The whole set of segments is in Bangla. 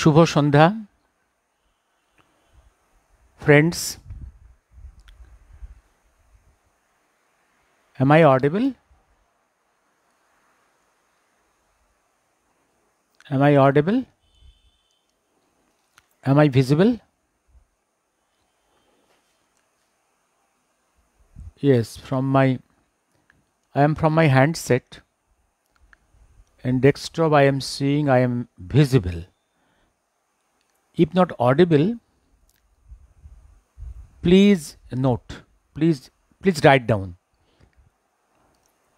Shubho Sandhya friends. Am I audible? Am I audible? Am I visible? Yes, I am from my handset, and desktop I am seeing I am visible. If not audible, please note, please write down.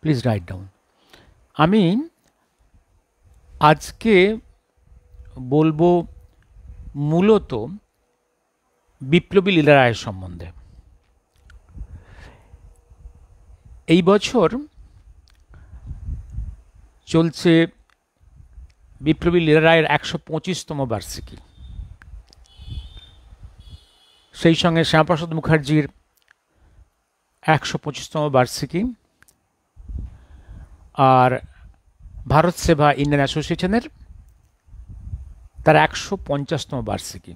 Please write down. আমি আজকে বলবো মূলত বিপ্লবী লীলা রায়ের সম্বন্ধে। এই বছর চলছে বিপ্লবী লীলা রায়ের ১২৫তম বার্ষিকী। সেই সঙ্গে শ্যামাপ্রসাদ মুখার্জির ১২৫তম বার্ষিকী, আর ভারত সেবা ইন্ডিয়ান অ্যাসোসিয়েশনের তার ১৫০তম বার্ষিকী।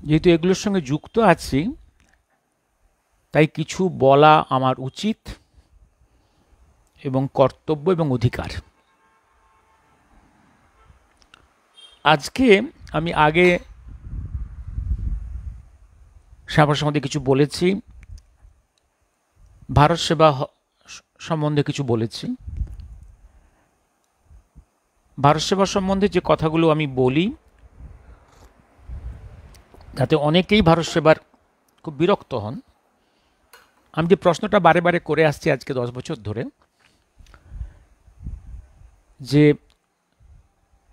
যেহেতু এগুলোর সঙ্গে যুক্ত আছি, তাই কিছু বলা আমার উচিত এবং কর্তব্য এবং অধিকার। আজকে আমি আগে শ্যামাপ্রসাদ সম্বন্ধে কিছু বলেছি, ভারত সেবা সম্বন্ধে কিছু বলেছি। ভারত সেবা সম্বন্ধে যে কথাগুলো আমি বলি, তাতে অনেকেই ভারত সেবার খুব বিরক্ত হন। আমি যে প্রশ্নটা বারে বারে করে আসছি আজকে 10 বছর ধরে, যে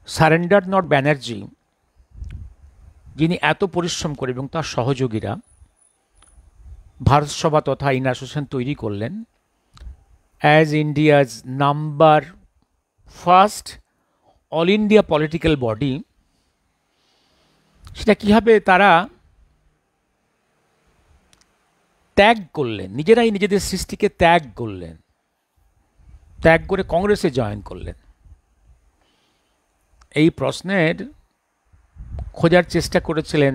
সারেন্ডারনাথ ব্যানার্জি, যিনি এত পরিশ্রম করে এবং তার সহযোগীরা ভারত সভা তথা ইন্ডিয়ান অ্যাসোসিয়েশন তৈরি করলেন as India's number first all India political body, সেটা কীভাবে তারা ত্যাগ করলেন, নিজেরাই নিজেদের সৃষ্টিকে ত্যাগ করলেন, ত্যাগ করে কংগ্রেসে জয়েন করলেন। এই প্রশ্নের খোঁজার চেষ্টা করেছিলেন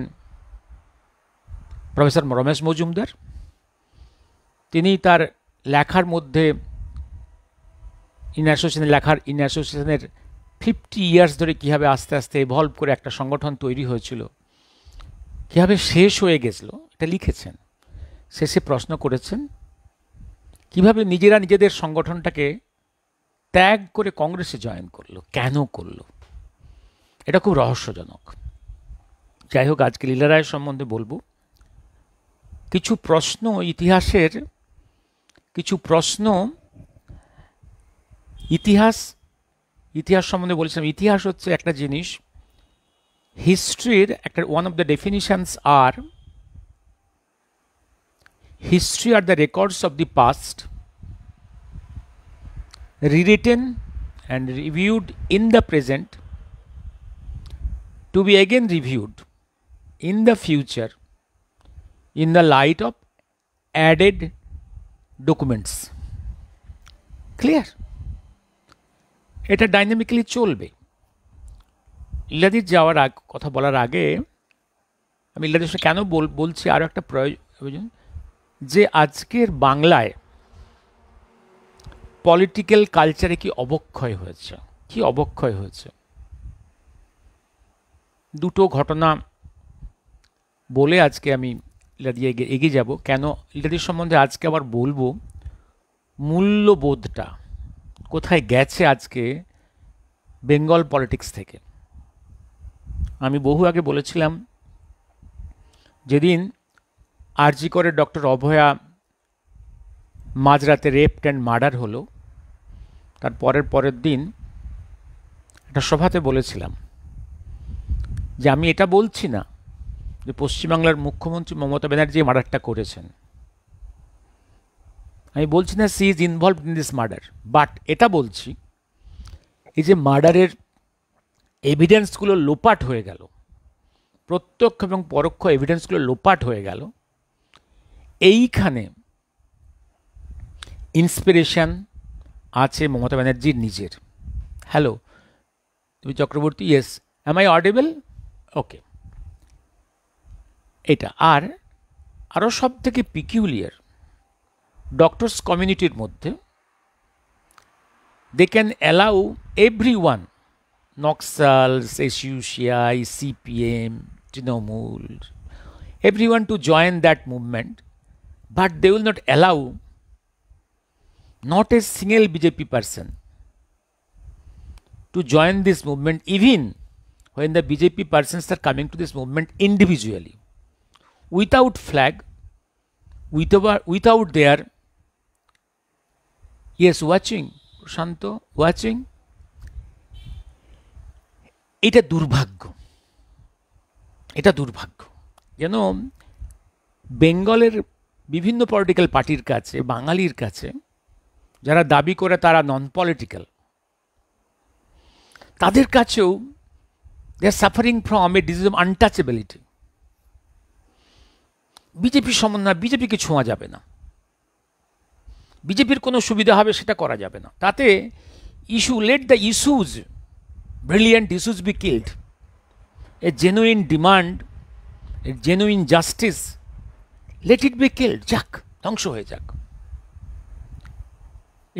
প্রফেসর রমেশ মজুমদার। তিনি তার লেখার মধ্যে ইন্ডিয়ান অ্যাসোসিয়েশনের 50 ইয়ার্স ধরে কীভাবে আস্তে আস্তে ইভলভ করে একটা সংগঠন তৈরি হয়েছিল, কীভাবে শেষ হয়ে গেছিল, এটা লিখেছেন। শেষে প্রশ্ন করেছেন কিভাবে নিজেরা নিজেদের সংগঠনটাকে ত্যাগ করে কংগ্রেসে জয়েন করলো, কেন করলো। এটা খুব রহস্যজনক। যাই হোক, আজকে লীলা রায়ের সম্বন্ধে বলবো। কিছু প্রশ্ন ইতিহাসের, কিছু প্রশ্ন ইতিহাস সম্বন্ধে বলেছিলাম। ইতিহাস হচ্ছে একটা জিনিস, হিস্ট্রির একটা ওয়ান অফ দ্য ডেফিনিশনস আর history are the records of the past, rewritten and reviewed in the present, to be again reviewed in the future in the light of added documents. Clear? এটা ডাইনামিক্যালি চলবে। লীলাদির যাওয়ার কথা বলার আগে আমি লীলাদির সাথে কেন বলছি, আরও একটা প্রয়োজন, যে আজকের বাংলায় পলিটিক্যাল কালচারে কি অবক্ষয় হয়েছে, কি অবক্ষয় হয়েছে। দুটো ঘটনা বলে আজকে আমি লীলাদি এগিয়ে যাব। কেন লীলাদির সম্বন্ধে আজকে আবার বলবো, মূল্যবোধটা কোথায় গেছে আজকে বেঙ্গল পলিটিক্স থেকে। আমি বহু আগে বলেছিলাম, যেদিন আরজি করে ডক্টর অভয়া মাঝরাতে রেপড অ্যান্ড মার্ডার হলো, তার পরের দিন একটা সভাতে বলেছিলাম যে আমি এটা বলছি না যে পশ্চিমবাংলার মুখ্যমন্ত্রী মমতা ব্যানার্জি মার্ডারটা করেছেন, আমি বলছি না she is involved in this murder, but এটা বলছি এই যে মার্ডারের এভিডেন্সগুলো লোপাট হয়ে গেল, প্রত্যক্ষ এবং পরোক্ষ এভিডেন্সগুলো লোপাট হয়ে গেল, এইখানে ইন্সপিরেশন আছে মমতা ব্যানার্জির নিজের। Hello, Chakraborty, yes, am I audible? Okay. এটা আরও সব থেকে পিকিউলিয়ার, ডক্টরস কমিউনিটির মধ্যে they can allow everyone, Noxals, SUCI, CPM, Trinamool, everyone to join that movement, but they will not allow not a single BJP person to join this movement, even when the BJP persons are coming to this movement individually, without flag, without their, yes, watching, শান্ত, ওয়াচিং। এটা দুর্ভাগ্য, এটা দুর্ভাগ্য। যেন বেঙ্গলের বিভিন্ন পলিটিক্যাল পার্টির কাছে, বাঙালির কাছে, যারা দাবি করে তারা নন পলিটিক্যাল, তাদের কাছেও they are suffering from a disease of untouchability. বিজেপির সম্বন্ধে বিজেপিকে ছোঁয়া যাবে না, বিজেপির কোনো সুবিধা হবে সেটা করা যাবে না, তাতে issue, let the issues, brilliant issues be killed, a genuine demand, a genuine justice, let it be killed, যাক, ধ্বংস হয়ে যাক।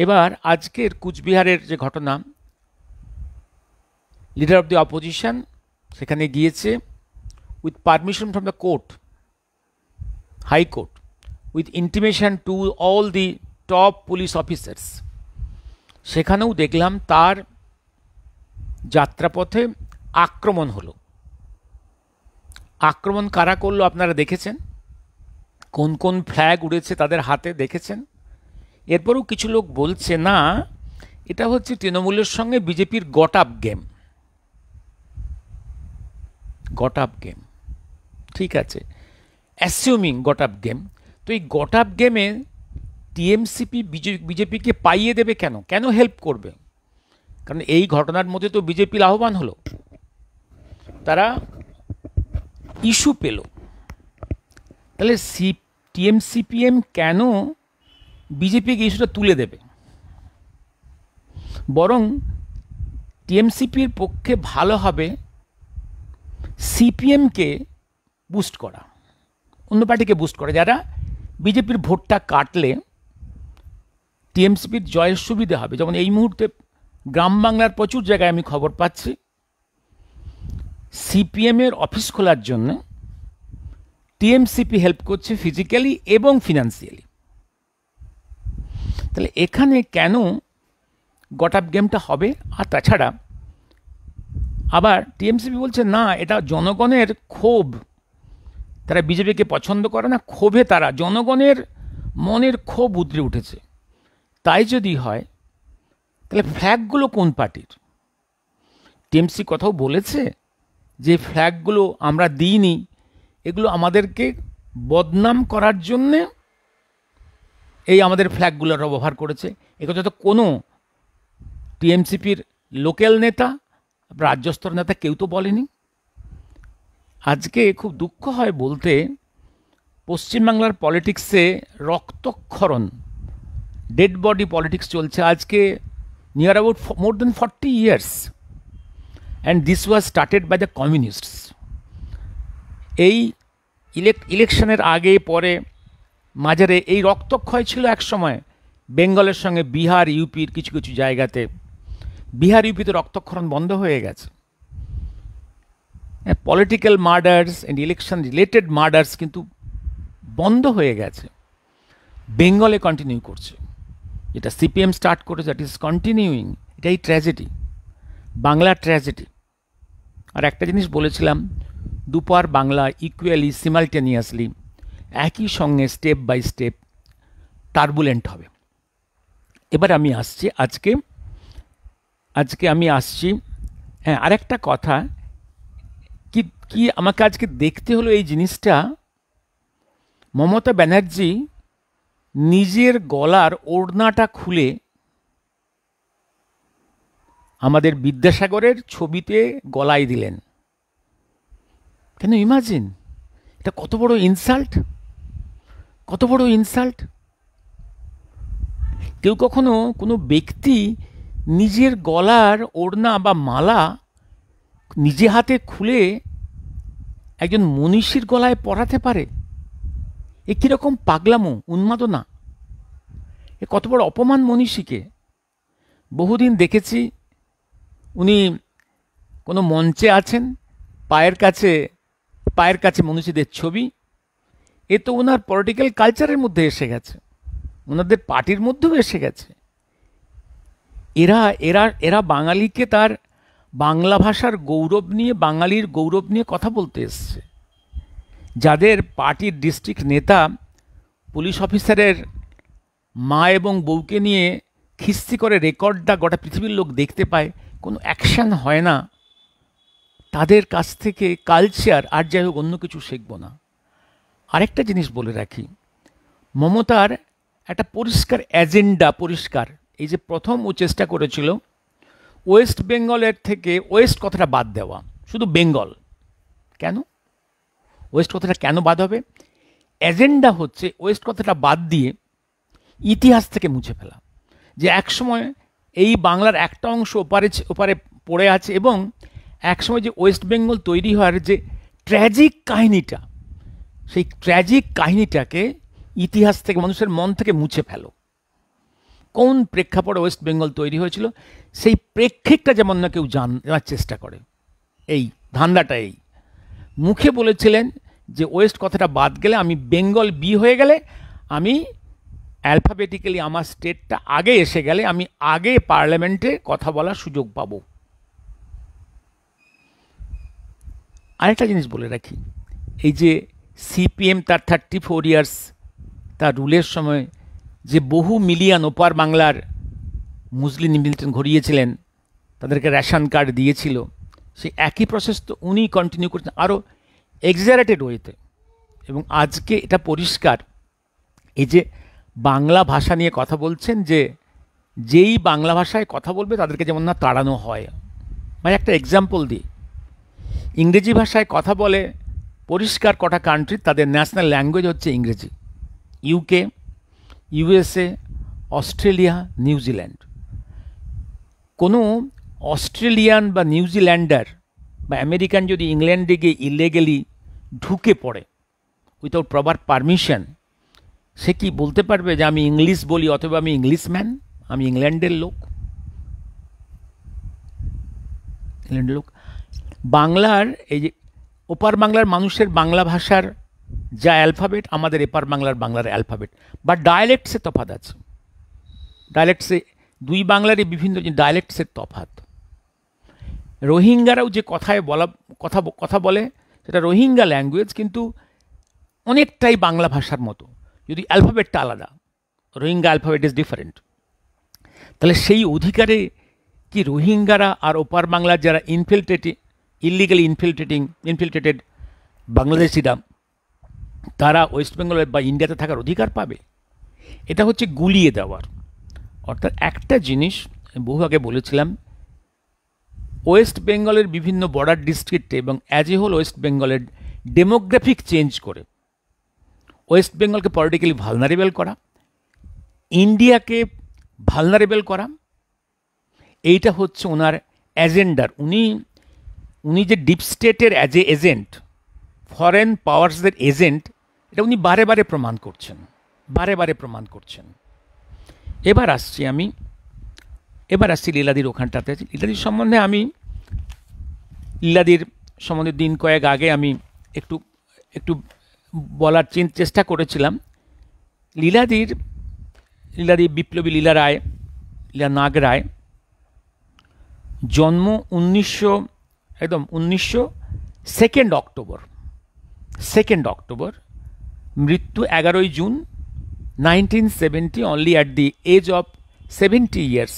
এবার আজকের কুচবিহারের যে ঘটনা, লিডার অফ দি অপোজিশন সেখানে গিয়েছে with permission from the court, high court, with intimation to all the top police officers. সেখানেও দেখলাম তার যাত্রাপথে আক্রমণ হলো। আক্রমণ কারা করলো আপনারা দেখেছেন, কোন কোন ফ্ল্যাগ উড়েছে তাদের হাতে দেখেছেন। এরপরও কিছু লোক বলছে না, এটা হচ্ছে তৃণমূলের সঙ্গে বিজেপির got up game. Got up game, ঠিক আছে, অ্যাসিউমিং গট আপ গেম। তো এই গট আপ গেমে টিএমসিপি বিজেপিকে পাইয়ে দেবে কেন, কেন হেল্প করবে? কারণ এই ঘটনার মধ্যে তো বিজেপি লাভবান হলো, তারা ইস্যু পেল। তাহলে টিএমসিপিএম কেন বিজেপিকে ইস্যুটা তুলে দেবে? বরং টিএমসিপির পক্ষে ভালো হবে সিপিএমকে বুস্ট করা, অন্য পার্টিকে বুস্ট করা, যারা বিজেপির ভোটটা কাটলে টিএমসিপির জয়ের সুবিধা হবে। যেমন এই মুহূর্তে গ্রাম বাংলার প্রচুর জায়গায় আমি খবর পাচ্ছি সিপিএমের অফিস খোলার জন্য টিএমসিপি হেল্প করছে ফিজিক্যালি এবং ফিনান্সিয়ালি। তাহলে এখানে কেন গট আপ গেমটা হবে? আর তাছাড়া আবার টিএমসিপি বলছে না, এটা জনগণের ক্ষোভ, তারা বিজেপিকে পছন্দ করে না, ক্ষোভে তারা, জনগণের মনের ক্ষোভ উতরে উঠেছে। তাই যদি হয় তাহলে ফ্ল্যাগগুলো কোন পার্টির? টিএমসি কথাও বলেছে যে ফ্ল্যাগগুলো আমরা দিইনি, এগুলো আমাদেরকে বদনাম করার জন্যে এই আমাদের ফ্ল্যাগগুলোর ব্যবহার করেছে। একথা তো কোনো টিএমসিপির লোকাল নেতা, রাজ্যস্তর নেতা কেউ তো বলেনি। আজকে খুব দুঃখ হয় বলতে, পশ্চিমবাংলার পলিটিক্সে রক্তক্ষরণ, ডেড বডি পলিটিক্স চলছে আজকে near about more than 40 years, and this was started by the communists. এই ইলেকশনের আগে পরে মাঝারে এই রক্তক্ষয় ছিল এক সময় বেঙ্গলের সঙ্গে বিহার, ইউপির কিছু কিছু জায়গাতে। বিহার, ইউপিতে রক্তক্ষরণ বন্ধ হয়ে গেছে। Political murders and election related murders কিন্তু বন্ধ হয়ে গেছে, বেঙ্গলে কন্টিনিউ করছে। যেটা সিপিএম স্টার্ট করেছে, দ্যাট ইজ কন্টিনিউইং। এটাই ট্র্যাজেডি, বাংলার ট্র্যাজেডি। আর একটা জিনিস বলেছিলাম, দুপার বাংলা ইকুয়ালি, সিমালটেনিয়াসলি, একই সঙ্গে স্টেপ বাই স্টেপ টার্বুলেন্ট হবে। এবার আমি আসছি আজকে আমি আসছি, হ্যাঁ, আরেকটা কথা কি আমাকে আজকে দেখতে হলো এই জিনিসটা, মমতা ব্যানার্জি নিজের গলার ওড়নাটা খুলে আমাদের বিদ্যাসাগরের ছবিতে গলায় দিলেন। কেন ইমাজিন, এটা কত বড় ইনসাল্ট, কত বড় ইনসাল্ট। কেউ কখনো কোনো ব্যক্তি নিজের গলার ওড়না বা মালা নিজে হাতে খুলে একজন মনীষীর গলায় পরাতে পারে? এ কীরকম পাগলামো, উন্মাদনা! এ কত বড় অপমান মনীষীকে! বহুদিন দেখেছি উনি কোনো মঞ্চে আছেন, পায়ের কাছে মনীষীদের ছবি। এ তো ওনার পলিটিক্যাল কালচারের মধ্যে এসে গেছে, ওনাদের পার্টির মধ্যেও এসে গেছে। এরা এরা এরা বাঙালিকে তার বাংলা ভাষার গৌরব নিয়ে, বাঙালির গৌরব নিয়ে কথা বলতে এসছে। যাদের পার্টির ডিস্ট্রিক্ট নেতা পুলিশ অফিসারের মা এবং বউকে নিয়ে খিস্তি করে রেকর্ডটা গোটা পৃথিবীর লোক দেখতে পায়, কোনো অ্যাকশান হয় না, তাদের কাছ থেকে কালচার আর যাই হোক অন্য কিছু শিখব না। আরেকটা জিনিস বলে রাখি, মমতার একটা পরিষ্কার এজেন্ডা, পরিষ্কার। এই যে প্রথম ও চেষ্টা করেছিল ওয়েস্ট বেঙ্গলের থেকে ওয়েস্ট কথাটা বাদ দেওয়া, শুধু বেঙ্গল। কেন ওয়েস্ট কথাটা কেন বাদ হবে? এজেন্ডা হচ্ছে ওয়েস্ট কথাটা বাদ দিয়ে ইতিহাস থেকে মুছে ফেলা, যে একসময় এই বাংলার একটা অংশ ওপারে পড়ে আছে, এবং একসময় যে ওয়েস্ট বেঙ্গল তৈরি হওয়ার যে ট্র্যাজিক কাহিনীটা, সেই ট্র্যাজিক কাহিনীটাকে ইতিহাস থেকে, মানুষের মন থেকে মুছে ফেলো। কোন প্রেক্ষাপটে ওয়েস্ট বেঙ্গল তৈরি হয়েছিল সেই প্রেক্ষিকটা যেমন না কেউ জানার চেষ্টা করে। এই ধান্দাটা, এই মুখে বলেছিলেন যে ওয়েস্ট কথাটা বাদ গেলে, আমি বেঙ্গল বি হয়ে গেলে, আমি অ্যালফাবেটিক্যালি আমার স্টেটটা আগে এসে গেলে আমি আগে পার্লামেন্টে কথা বলার সুযোগ পাব। আরেকটা জিনিস বলে রাখি, এই যে সিপিএম তার 34 ইয়ার্স তার রুলের সময় যে বহু মিলিয়ন ওপার বাংলার মুসলিম মিলিটেন্ট ঘুরিয়েছিলেন, তাদেরকে রেশন কার্ড দিয়েছিল, সেই একই প্রসেস তো উনি কন্টিনিউ করছেন, আরও এক্সাজারেটেড ওয়েতে। এবং আজকে এটা পরিষ্কার, এই যে বাংলা ভাষা নিয়ে কথা বলছেন, যে যেই বাংলা ভাষায় কথা বলবে তাদেরকে যেমন না তাড়ানো হয়। মানে একটা এক্সাম্পল দিই, ইংরেজি ভাষায় কথা বলে পরিষ্কার কটা কান্ট্রি, তাদের ন্যাশনাল ল্যাঙ্গুয়েজ হচ্ছে ইংরেজি। UK, USA, Australia, New Zealand. কোনো অস্ট্রেলিয়ান বা নিউজিল্যান্ডার বা আমেরিকান যদি ইংল্যান্ডে গিয়ে ইলিগালি ঢুকে পড়ে উইথাউট প্রপার পারমিশন, সে কি বলতে পারবে যে আমি ইংলিশ বলি অথবা আমি ইংলিশম্যান, আমি ইংল্যান্ডের লোক? বাংলার এই যে ওপার বাংলার মানুষের বাংলা ভাষার যা অ্যালফাবেট, আমাদের এপার বাংলার অ্যালফাবেট বা ডায়ালেক্টসে তফাৎ আছে। ডায়ালেক্টসে দুই বাংলারই বিভিন্ন ডায়ালেক্টসের তফাৎ। রোহিঙ্গারাও যে কথা বলে সেটা রোহিঙ্গা ল্যাঙ্গুয়েজ, কিন্তু অনেকটাই বাংলা ভাষার মতো, যদি অ্যালফাবেটটা আলাদা। Rohingya alphabet is different. তাহলে সেই অধিকারে কি রোহিঙ্গারা আর ওপার বাংলার যারা ইলিগালি ইনফিল্ট্রেটেড বাংলাদেশিরা, তারা ওয়েস্ট বেঙ্গল বা ইন্ডিয়াতে থাকার অধিকার পাবে? এটা হচ্ছে গুলিয়ে দেওয়ার। অর্থাৎ একটা জিনিস বহু আগে বলেছিলাম, ওয়েস্ট বেঙ্গলের বিভিন্ন বর্ডার ডিস্ট্রিক্টে এবং অ্যাজ এ হোল ওয়েস্ট বেঙ্গলের ডেমোগ্রাফিক চেঞ্জ করে ওয়েস্ট বেঙ্গলকে পলিটিক্যালি ভালনারেবল করা, ইন্ডিয়াকে ভালনারেবল করা, এইটা হচ্ছে ওনার এজেন্ডার। উনি যে ডিপ স্টেটের এজেন্ট, ফরেন পাওয়ার্সদের এজেন্ট, এটা উনি বারে বারে প্রমাণ করছেন। এবার আসছি লীলাদির ওখানটাতে। লীলাদির সম্বন্ধে দিন কয়েক আগে আমি একটু বলার চেষ্টা করেছিলাম। লীলাদি বিপ্লবী লীলা নাগ রায়, জন্ম 2 অক্টোবর, মৃত্যু 11 June 1970, only at the age of 70 years.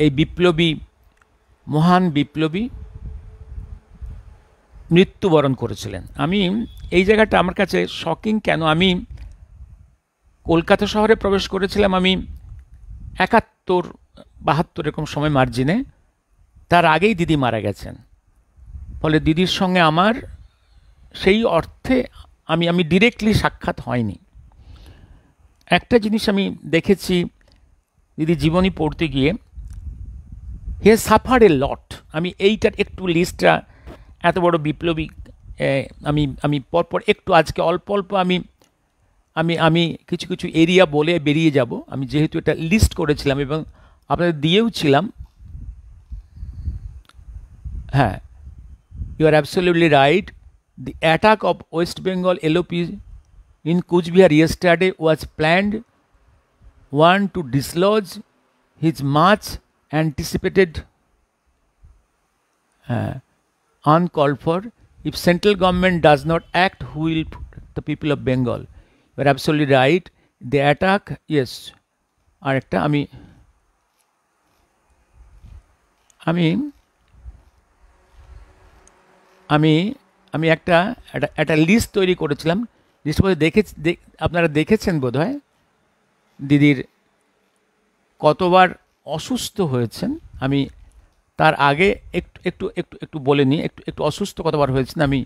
এই মহান বিপ্লবী মৃত্যুবরণ করেছিলেন। আমি এই জায়গাটা আমার কাছে শকিং কেন, আমি কলকাতা শহরে প্রবেশ করেছিলাম আমি 71-72 এরকম সময় মার্জিনে। তার আগেই দিদি মারা গেছেন। ফলে দিদির সঙ্গে আমার সেই অর্থে আমি ডিরেক্টলি সাক্ষাৎ হয়নি। একটা জিনিস আমি দেখেছি দিদি জীবনী পড়তে গিয়ে, হি হ্যাজ সাফার্ড এ লট। আমি এইটার একটু লিস্টটা, এত বড় বিপ্লবী, আমি পরপর একটু আজকে অল্প অল্প আমি আমি আমি কিছু কিছু এরিয়া বলে বেরিয়ে যাব। আমি যেহেতু এটা লিস্ট করেছিলাম এবং আপনাদের দিয়েও ছিলাম। হ্যাঁ, you are absolutely right. The attack of West Bengal LOP in Kuchbihar yesterday was planned one to dislodge his much anticipated uncalled for. If central government does not act, who will protect the people of Bengal? You are absolutely right. The attack, yes. আরেকটা আমি আমি আমি আমি একটা একটা লিস্ট তৈরি করেছিলাম। লিস্ট বলে আপনারা দেখেছেন বোধ হয় দিদির কতবার অসুস্থ হয়েছেন। আমি তার আগে একটু একটু একটু একটু বলে নিই, একটু একটু অসুস্থ কতবার হয়েছেন আমি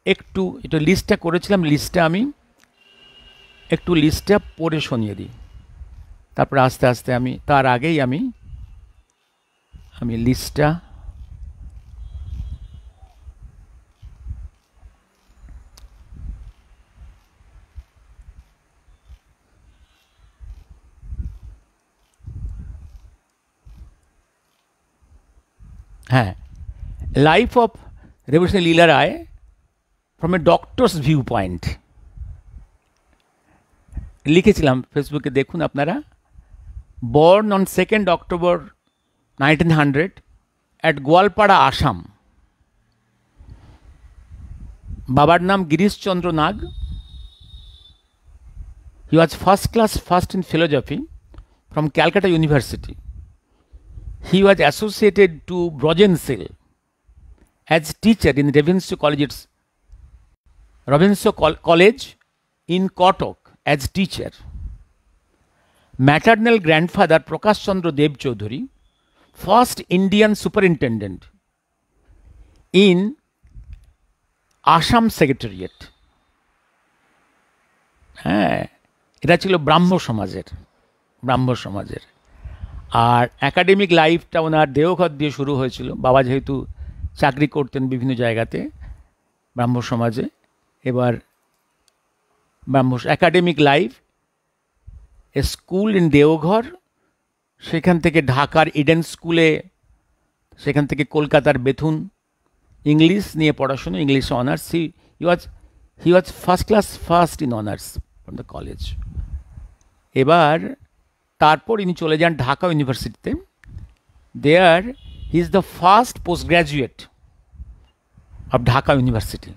একটু লিস্টটা করেছিলাম। লিস্টটা আমি একটু লিস্টটা পড়ে শুনিয়ে দিই, তারপরে আস্তে আস্তে আমি তার আগেই আমি লিস্টটা হ্যাঁ, life of revolutionary Leela Roy from a doctor's view point লিখেছিলাম ফেসবুকে, দেখুন আপনারা। Born on 2nd October 1900 at Goalpara, Assam. বাবার নাম Girishchandra Nag. He was first class first in philosophy from Calcutta university. He was associated to Brojensil as teacher in Ravenshaw College in Kotok as teacher. Maternal grandfather Prakash Chandra Dev Chaudhary, first Indian superintendent in Assam Secretariat. হ্যাঁ, এটা ছিল ব্রাহ্ম সমাজের। আর একাডেমিক লাইফটা ওনার দেওঘর দিয়ে শুরু হয়েছিল। বাবা যেহেতু চাকরি করতেন বিভিন্ন জায়গাতে ব্রাহ্ম সমাজে, এবার academic life, A school in Deoghar, সেখান থেকে ঢাকার ইডেন স্কুলে, সেখান থেকে কলকাতার বেথুন, ইংলিশ নিয়ে পড়াশুনো, ইংলিশে honours. He was first class first in honours from the college. এবার তারপর ইনি চলে যান ঢাকা ইউনিভার্সিটিতে। There he is the first post graduate of Dhaka university.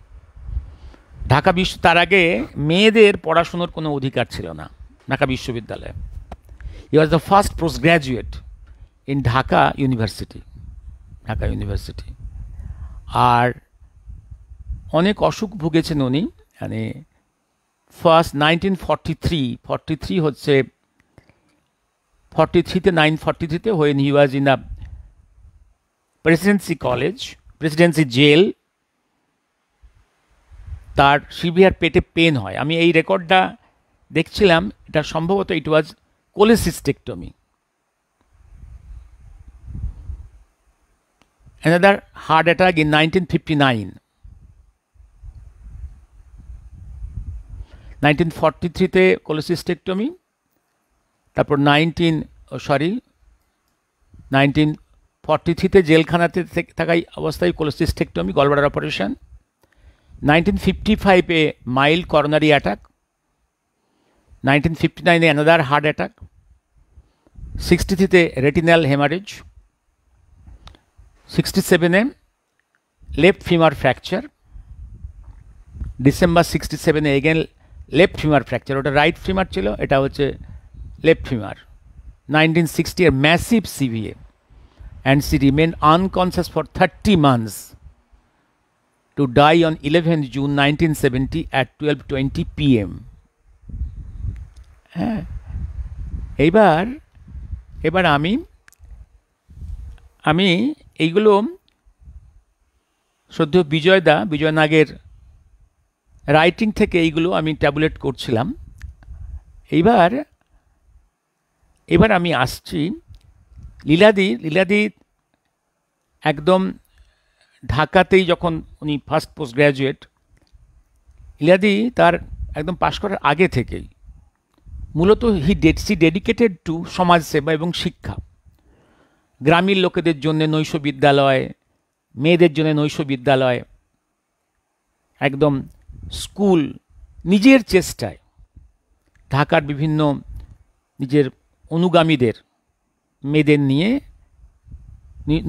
তার আগে মেয়েদের পড়াশুনোর কোনো অধিকার ছিল না ঢাকা বিশ্ববিদ্যালয়ে। He was the first post graduate in Dhaka university. আর অনেক অসুখ ভুগেছেন উনি। মানে ফার্স্ট 1943 হচ্ছে 1943 when he was in a Presidency jail, তার সিভিয়ার পেটে পেন হয়। আমি এই রেকর্ডটা দেখছিলাম, এটা সম্ভবত it was cholecystectomy. Another heart attack in 1959. 1943-তে কোলেসিস্টেক্টমি, তারপর 1943-তে জেলখানাতে থাকাই অবস্থায় কোলেসিস্টেক্টমি, গলব্লাডার অপারেশন। 1955-এ মাইল্ড করোনারি অ্যাটাক। 1959-এ অ্যানাদার হার্ট অ্যাটাক। 63-তে রেটিনাল হেমারেজ। 67-এ লেফট ফিমার ফ্র্যাকচার। ডিসেম্বর 67-এ এগেন লেফট ফিমার ফ্র্যাকচার। ওটা রাইট ফিমার ছিল, এটা হচ্ছে লেফট ফিমার। 1960 এর massive CVA and she remained unconscious for 30 months to die on 11th June 1970 at 12:20 p.m. হ্যাঁ, এবার আমি এইগুলো সদ্য বিজয় নাগের রাইটিং থেকে এইগুলো আমি ট্যাবুলেট করছিলাম। এবার আমি আসছি লীলাদি একদম ঢাকাতেই যখন উনি ফার্স্ট পোস্ট গ্র্যাজুয়েট, ইলাদি তার একদম পাশ করার আগে থেকেই মূলত সি ডেডিকেটেড টু সমাজসেবা এবং শিক্ষা। গ্রামীণ লোকেদের জন্য নৈশ বিদ্যালয়, মেয়েদের জন্য নৈশ বিদ্যালয়, একদম স্কুল, নিজের চেষ্টায় ঢাকার বিভিন্ন নিজের অনুগামীদের মেয়েদের নিয়ে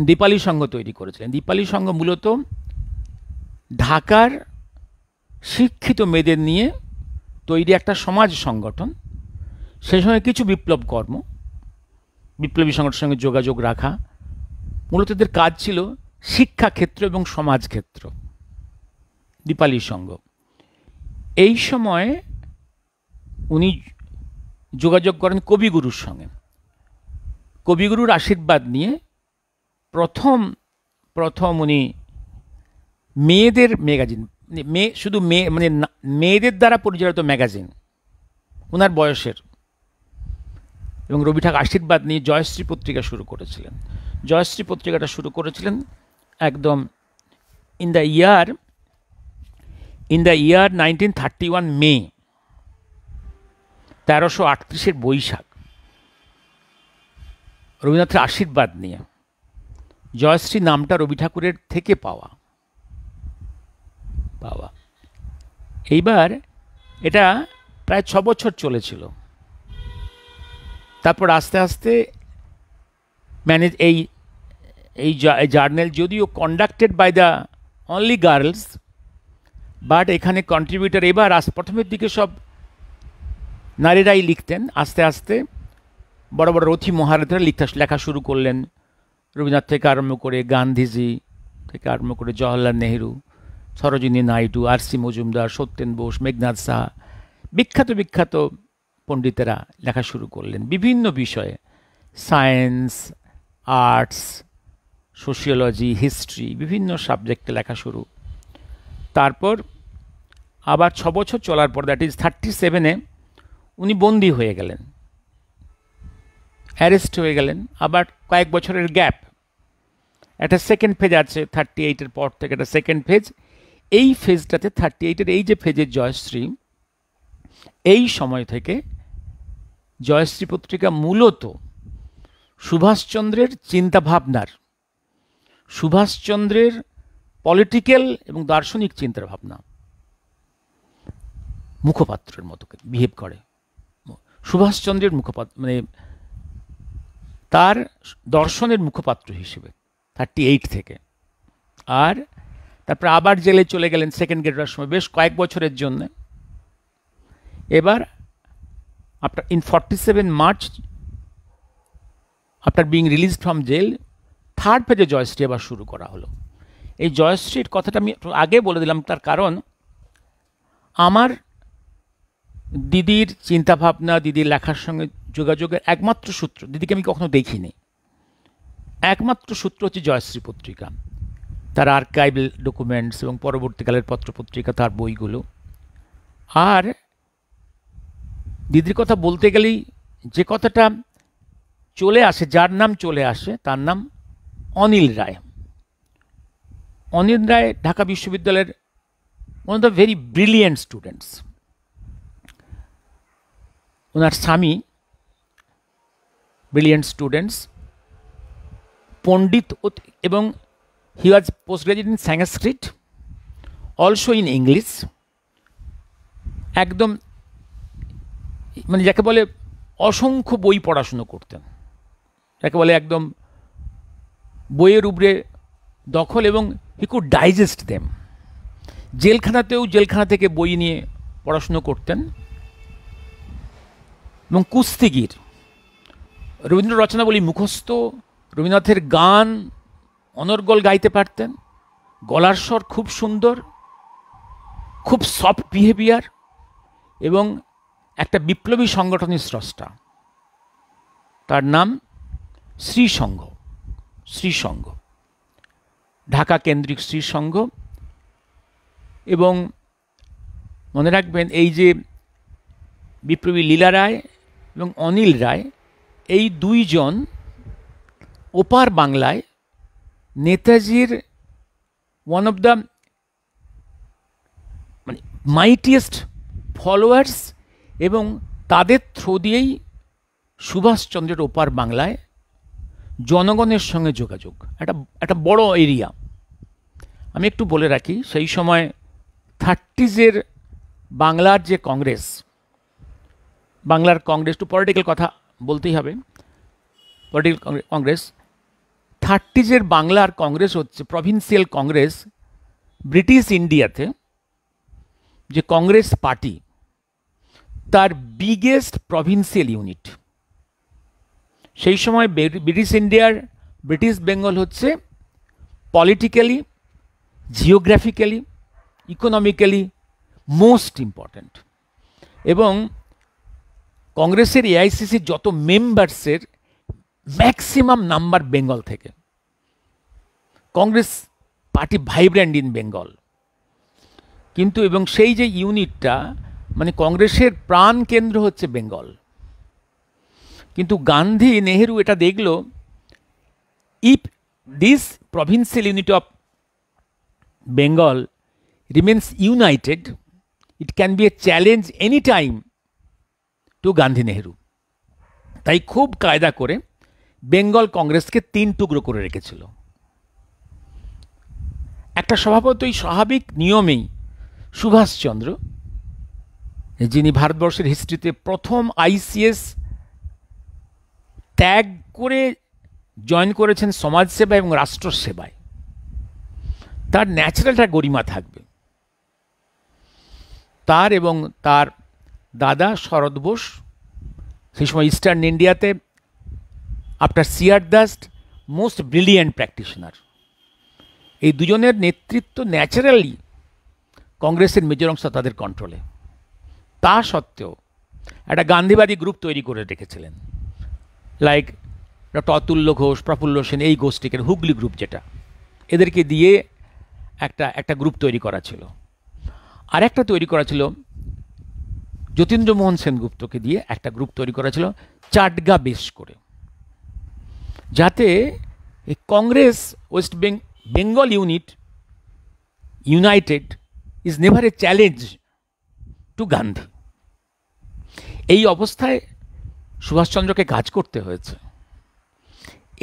দীপালি সংঘ তৈরি করেছিলেন। দীপালি সংঘ মূলত ঢাকার শিক্ষিত মেয়েদের নিয়ে তৈরি একটা সমাজ সংগঠন। সেই সময় কিছু বিপ্লবী সংগঠনের সঙ্গে যোগাযোগ রাখা, মূলত এদের কাজ ছিল শিক্ষাক্ষেত্র এবং সমাজক্ষেত্র। দীপালি সংঘ এই সময় উনি যোগাযোগ করেন কবিগুরুর সঙ্গে। কবিগুরুর আশীর্বাদ নিয়ে প্রথম উনি মেয়েদের ম্যাগাজিন, শুধু মেয়েদের দ্বারা পরিচালিত ম্যাগাজিন ওনার বয়সের, এবং রবি ঠাকুর আশীর্বাদ নিয়ে জয়শ্রী পত্রিকা শুরু করেছিলেন। জয়শ্রী পত্রিকাটা শুরু করেছিলেন একদম ইন দ্য ইয়ার 1931 মে, 1338 বৈশাখ, রবীন্দ্রনাথের আশীর্বাদ নিয়ে। জয়শ্রী নামটা রবি ঠাকুরের থেকে পাওয়া। এইবার এটা প্রায় 6 বছর চলেছিল। তারপর আস্তে আস্তে এই জার্নাল যদিও conducted by the only girls, but এখানে কন্ট্রিবিউটার এবার প্রথমের দিকে সব নারীরাই লিখতেন। আস্তে আস্তে বড় বড় রথী মহারথীরা লেখা শুরু করলেন। রবীন্দ্রনাথ থেকে আরম্ভ করে গান্ধীজি থেকে আরম্ভ করে জওহরলাল নেহেরু, সরোজিনী নাইডু, আর.সি. মজুমদার, সত্যেন বোস, মেঘনাদ সাহা, বিখ্যাত পণ্ডিতেরা লেখা শুরু করলেন বিভিন্ন বিষয়ে, সায়েন্স, আর্টস, সোশিওলজি, হিস্ট্রি, বিভিন্ন সাবজেক্টে লেখা শুরু। তারপর আবার 6 বছর চলার পর, দ্যাট ইজ 37-এ উনি বন্দী হয়ে গেলেন, অ্যারেস্ট হয়ে গেলেন। আবার কয়েক বছরের গ্যাপ, একটা সেকেন্ড ফেজ আছে 38-এর পর থেকে, একটা সেকেন্ড ফেজ। এই ফেজটাতে 38-এর এই যে ফেজের জয়শ্রী, এই সময় থেকে জয়শ্রী পত্রিকা মূলত সুভাষচন্দ্রের চিন্তাভাবনার, সুভাষচন্দ্রের পলিটিক্যাল এবং দার্শনিক চিন্তাভাবনা মুখপাত্রের মতো বিহেভ করে। সুভাষচন্দ্রের মুখপাত্র, তার দর্শনের মুখপাত্র হিসেবে 38 থেকে। আর তারপর আবার জেলে চলে গেলেন সেকেন্ড গ্রেডের সময় বেশ কয়েক বছরের জন্য। এবার after in 47 March, after being released from jail, third পেজে জয়শ্রী আবার শুরু করা হলো। এই জয়শ্রীর কথাটা আমি আগে বলে দিলাম, তার কারণ আমার দিদির চিন্তাভাবনা, দিদির লেখার সঙ্গে যোগাযোগের একমাত্র সূত্র, দিদিকে আমি কখনো দেখিনি, একমাত্র সূত্র হচ্ছে জয়শ্রী পত্রিকা, তার আর্কাইভাল ডকুমেন্টস এবং পরবর্তীকালের পত্রপত্রিকা, তার বইগুলো। আর দিদির কথা বলতে গেলেই যে কথাটা চলে আসে, যার নাম চলে আসে, তার নাম অনিল রায়। অনিল রায় ঢাকা বিশ্ববিদ্যালয়ের one of the very brilliant students. ওনার স্বামী ব্রিলিয়েন্ট স্টুডেন্টস, পণ্ডিত, এবং he was post graduate in Sanskrit, also in English. একদম যাকে বলে অসংখ্য বই পড়াশুনো করতেন, যাকে বলে একদম বইয়ের উপরে দখল, এবং হি কুড ডাইজেস্ট দেম। জেলখানা থেকে বই নিয়ে পড়াশুনো করতেন। এবং কুস্তিগির, রবীন্দ্র রচনাবলী মুখস্থ, রবীন্দ্রনাথের গান অনর্গল গাইতে পারতেন, গলার স্বর খুব সুন্দর, খুব সফট বিহেভিয়ার, এবং একটা বিপ্লবী সংগঠনের স্রষ্টা। তার নাম শ্রীসংঘ, ঢাকা কেন্দ্রিক শ্রীসংঘ। এবং মনে রাখবেন, এই যে বিপ্লবী লীলা রায় এবং অনিল রায়, এই দুইজন ওপার বাংলায় নেতাজির ওয়ান অফ দ্য মানে মাইটিয়েস্ট ফলোয়ার্স, এবং তাদের থ্রু দিয়েই সুভাষচন্দ্রের ওপার বাংলায় জনগণের সঙ্গে যোগাযোগ, একটা বড় এরিয়া। আমি একটু বলে রাখি, সেই সময় 30s বাংলার যে কংগ্রেস, বাংলার কংগ্রেস, টু পলিটিক্যাল কথা বলতেই হবে, পলিটিক্যাল কংগ্রেস, 30s বাংলার কংগ্রেস হচ্ছে প্রভিন্সিয়াল কংগ্রেস। ব্রিটিশ ইন্ডিয়াতে যে কংগ্রেস পার্টি, তার বিগেস্ট প্রভিন্সিয়াল ইউনিট। সেই সময় ব্রিটিশ বেঙ্গল হচ্ছে politically, geographically, economically most important. এবং কংগ্রেসের এআইসিসির যত মেম্বার্সের ম্যাক্সিমাম নাম্বার বেঙ্গল থেকে। Congress party vibrant in Bengal. কিন্তু এবং সেই যে ইউনিটটা, মানে কংগ্রেসের প্রাণ কেন্দ্র হচ্ছে বেঙ্গল। কিন্তু গান্ধী, নেহেরু এটা দেখল, if this provincial unit of Bengal remains United, it can B A challenge any time to Gandhi Nehru. তাই খুব কায়দা করে বেঙ্গল কংগ্রেসকে 3 টুকরো করে রেখেছিল। একটা স্বভাবতই স্বাভাবিক নিয়মেই সুভাষচন্দ্র, যিনি ভারতবর্ষের হিস্ট্রিতে প্রথম আইসিএস ত্যাগ করে জয়েন করেছেন সমাজসেবা এবং রাষ্ট্র সেবায়, তার ন্যাচারালটা গরিমা থাকবে। তার এবং তার দাদা শরৎ বোস, সেই সময় ইস্টার্ন ইন্ডিয়াতে after CR Das most brilliant practitioner. এই দুজনের নেতৃত্ব ন্যাচারালি কংগ্রেসের মেজর অংশ তাদের কন্ট্রোলে। তা সত্ত্বেও একটা গান্ধীবাদী গ্রুপ তৈরি করে রেখেছিলেন, লাইক ডক্টর অতুল্য ঘোষ, প্রফুল্ল সেন, এই গোষ্ঠীকে হুগলি গ্রুপ, যেটা এদেরকে দিয়ে একটা গ্রুপ তৈরি করা ছিল। আর একটা তৈরি করা ছিল যতীন্দ্রমোহন সেনগুপ্তকে দিয়ে একটা গ্রুপ তৈরি করা ছিল চাটগা বেশ করে, যাতে এই Congress West Bengal unit united is never a challenge to Gandhi. এই অবস্থায় সুভাষচন্দ্রকে কাজ করতে হয়েছে।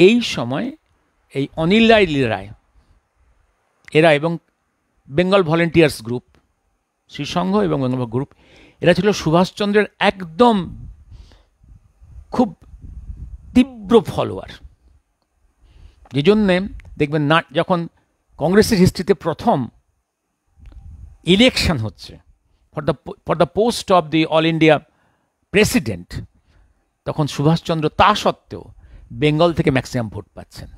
এই সময় এই অনিল রায় এরা এবং বেঙ্গল ভলেন্টিয়ার্স গ্রুপ, শ্রীসংঘ এবং বেঙ্গল গ্রুপ, এরা ছিল সুভাষচন্দ্রের একদম খুব তীব্র ফলোয়ার। যে জন্যে দেখবেন না, যখন কংগ্রেসের হিস্ট্রিতে প্রথম ইলেকশন হচ্ছে for the post of the all India president, তখন সুভাষচন্দ্র তা সত্ত্বেও বেঙ্গল থেকে ম্যাক্সিমাম ভোট পাচ্ছেন।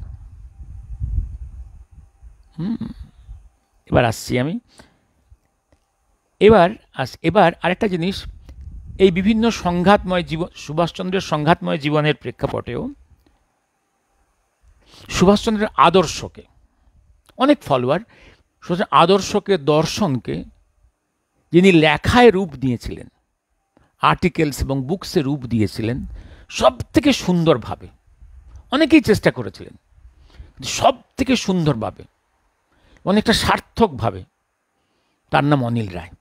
এবার আসছি আমি, এবার আরেকটা জিনিস, এই বিভিন্ন সংঘাতময় জীবন, সুভাষচন্দ্রের সংঘাতময় জীবনের প্রেক্ষাপটেও সুভাষচন্দ্রের আদর্শকে, অনেক ফলোয়ার, আদর্শকে, দর্শনকে যিনি লেখায় রূপ দিয়েছিলেন, আর্টিকেলস এবং বুকসে রূপ দিয়েছিলেন সব থেকে সুন্দরভাবে। অনেকেই চেষ্টা করেছিলেন, সব থেকে সুন্দরভাবে, অনেকটা সার্থকভাবে, তার নাম অনিল রায়।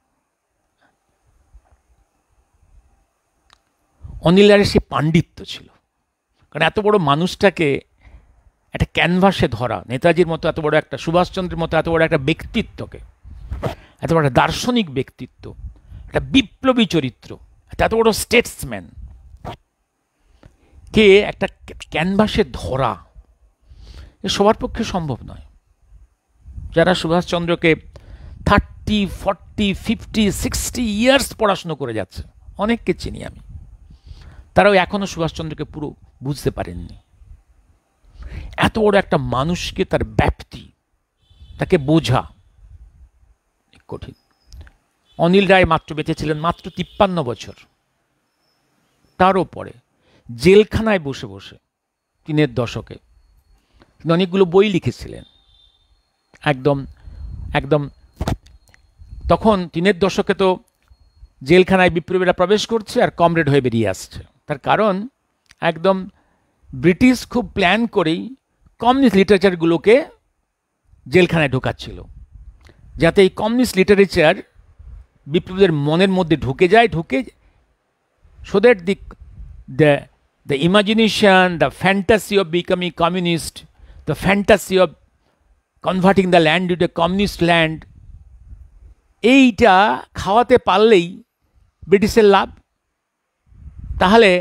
অনিল রায়ের সে পাণ্ডিত্য ছিল, কারণ এত বড় মানুষটাকে একটা ক্যানভাসে ধরা, নেতাজির মতো এত বড় একটা, সুভাষচন্দ্রের মতো এত বড় একটা ব্যক্তিত্বকে, এত বড় একটা দার্শনিক ব্যক্তিত্ব, একটা বিপ্লবী চরিত্র, এত বড় স্টেটসম্যান কে একটা ক্যানভাসে ধরা, এ সবার পক্ষে সম্ভব নয়। যারা সুভাষচন্দ্রকে 30, 40, 50, 60 ইয়ার্স পড়াশুনো করে যাচ্ছে, অনেককে চিনি আমি, তারাও এখনো সুভাষচন্দ্রকে পুরো বুঝতে পারেননি। এত বড় একটা মানুষকে, তার ব্যাপ্তি, তাকে বোঝা কঠিন। অনিল রায় মাত্র বেঁচেছিলেন মাত্র 53 বছর। তারও পরে জেলখানায় বসে বসে 3-এর দশকে তিনি অনেকগুলো বই লিখেছিলেন। একদম তখন 3-এর দশকে তো জেলখানায় বিপ্লবীরা প্রবেশ করছে আর কমরেড হয়ে বেরিয়ে আসছে। তার কারণ একদম ব্রিটিশ খুব প্ল্যান করেই কমিউনিস্ট লিটারেচারগুলোকে জেলখানায় ঢোকাচ্ছিল, যাতে এই কমিউনিস্ট লিটারেচার বিপ্লবীদের মনের মধ্যে ঢুকে যায়, ঢুকে so that the imagination, the fantasy of becoming communist, the fantasy of converting the land into a communist land, এইটা খাওয়াতে পারলেই ব্রিটিশের লাভ। তাহলে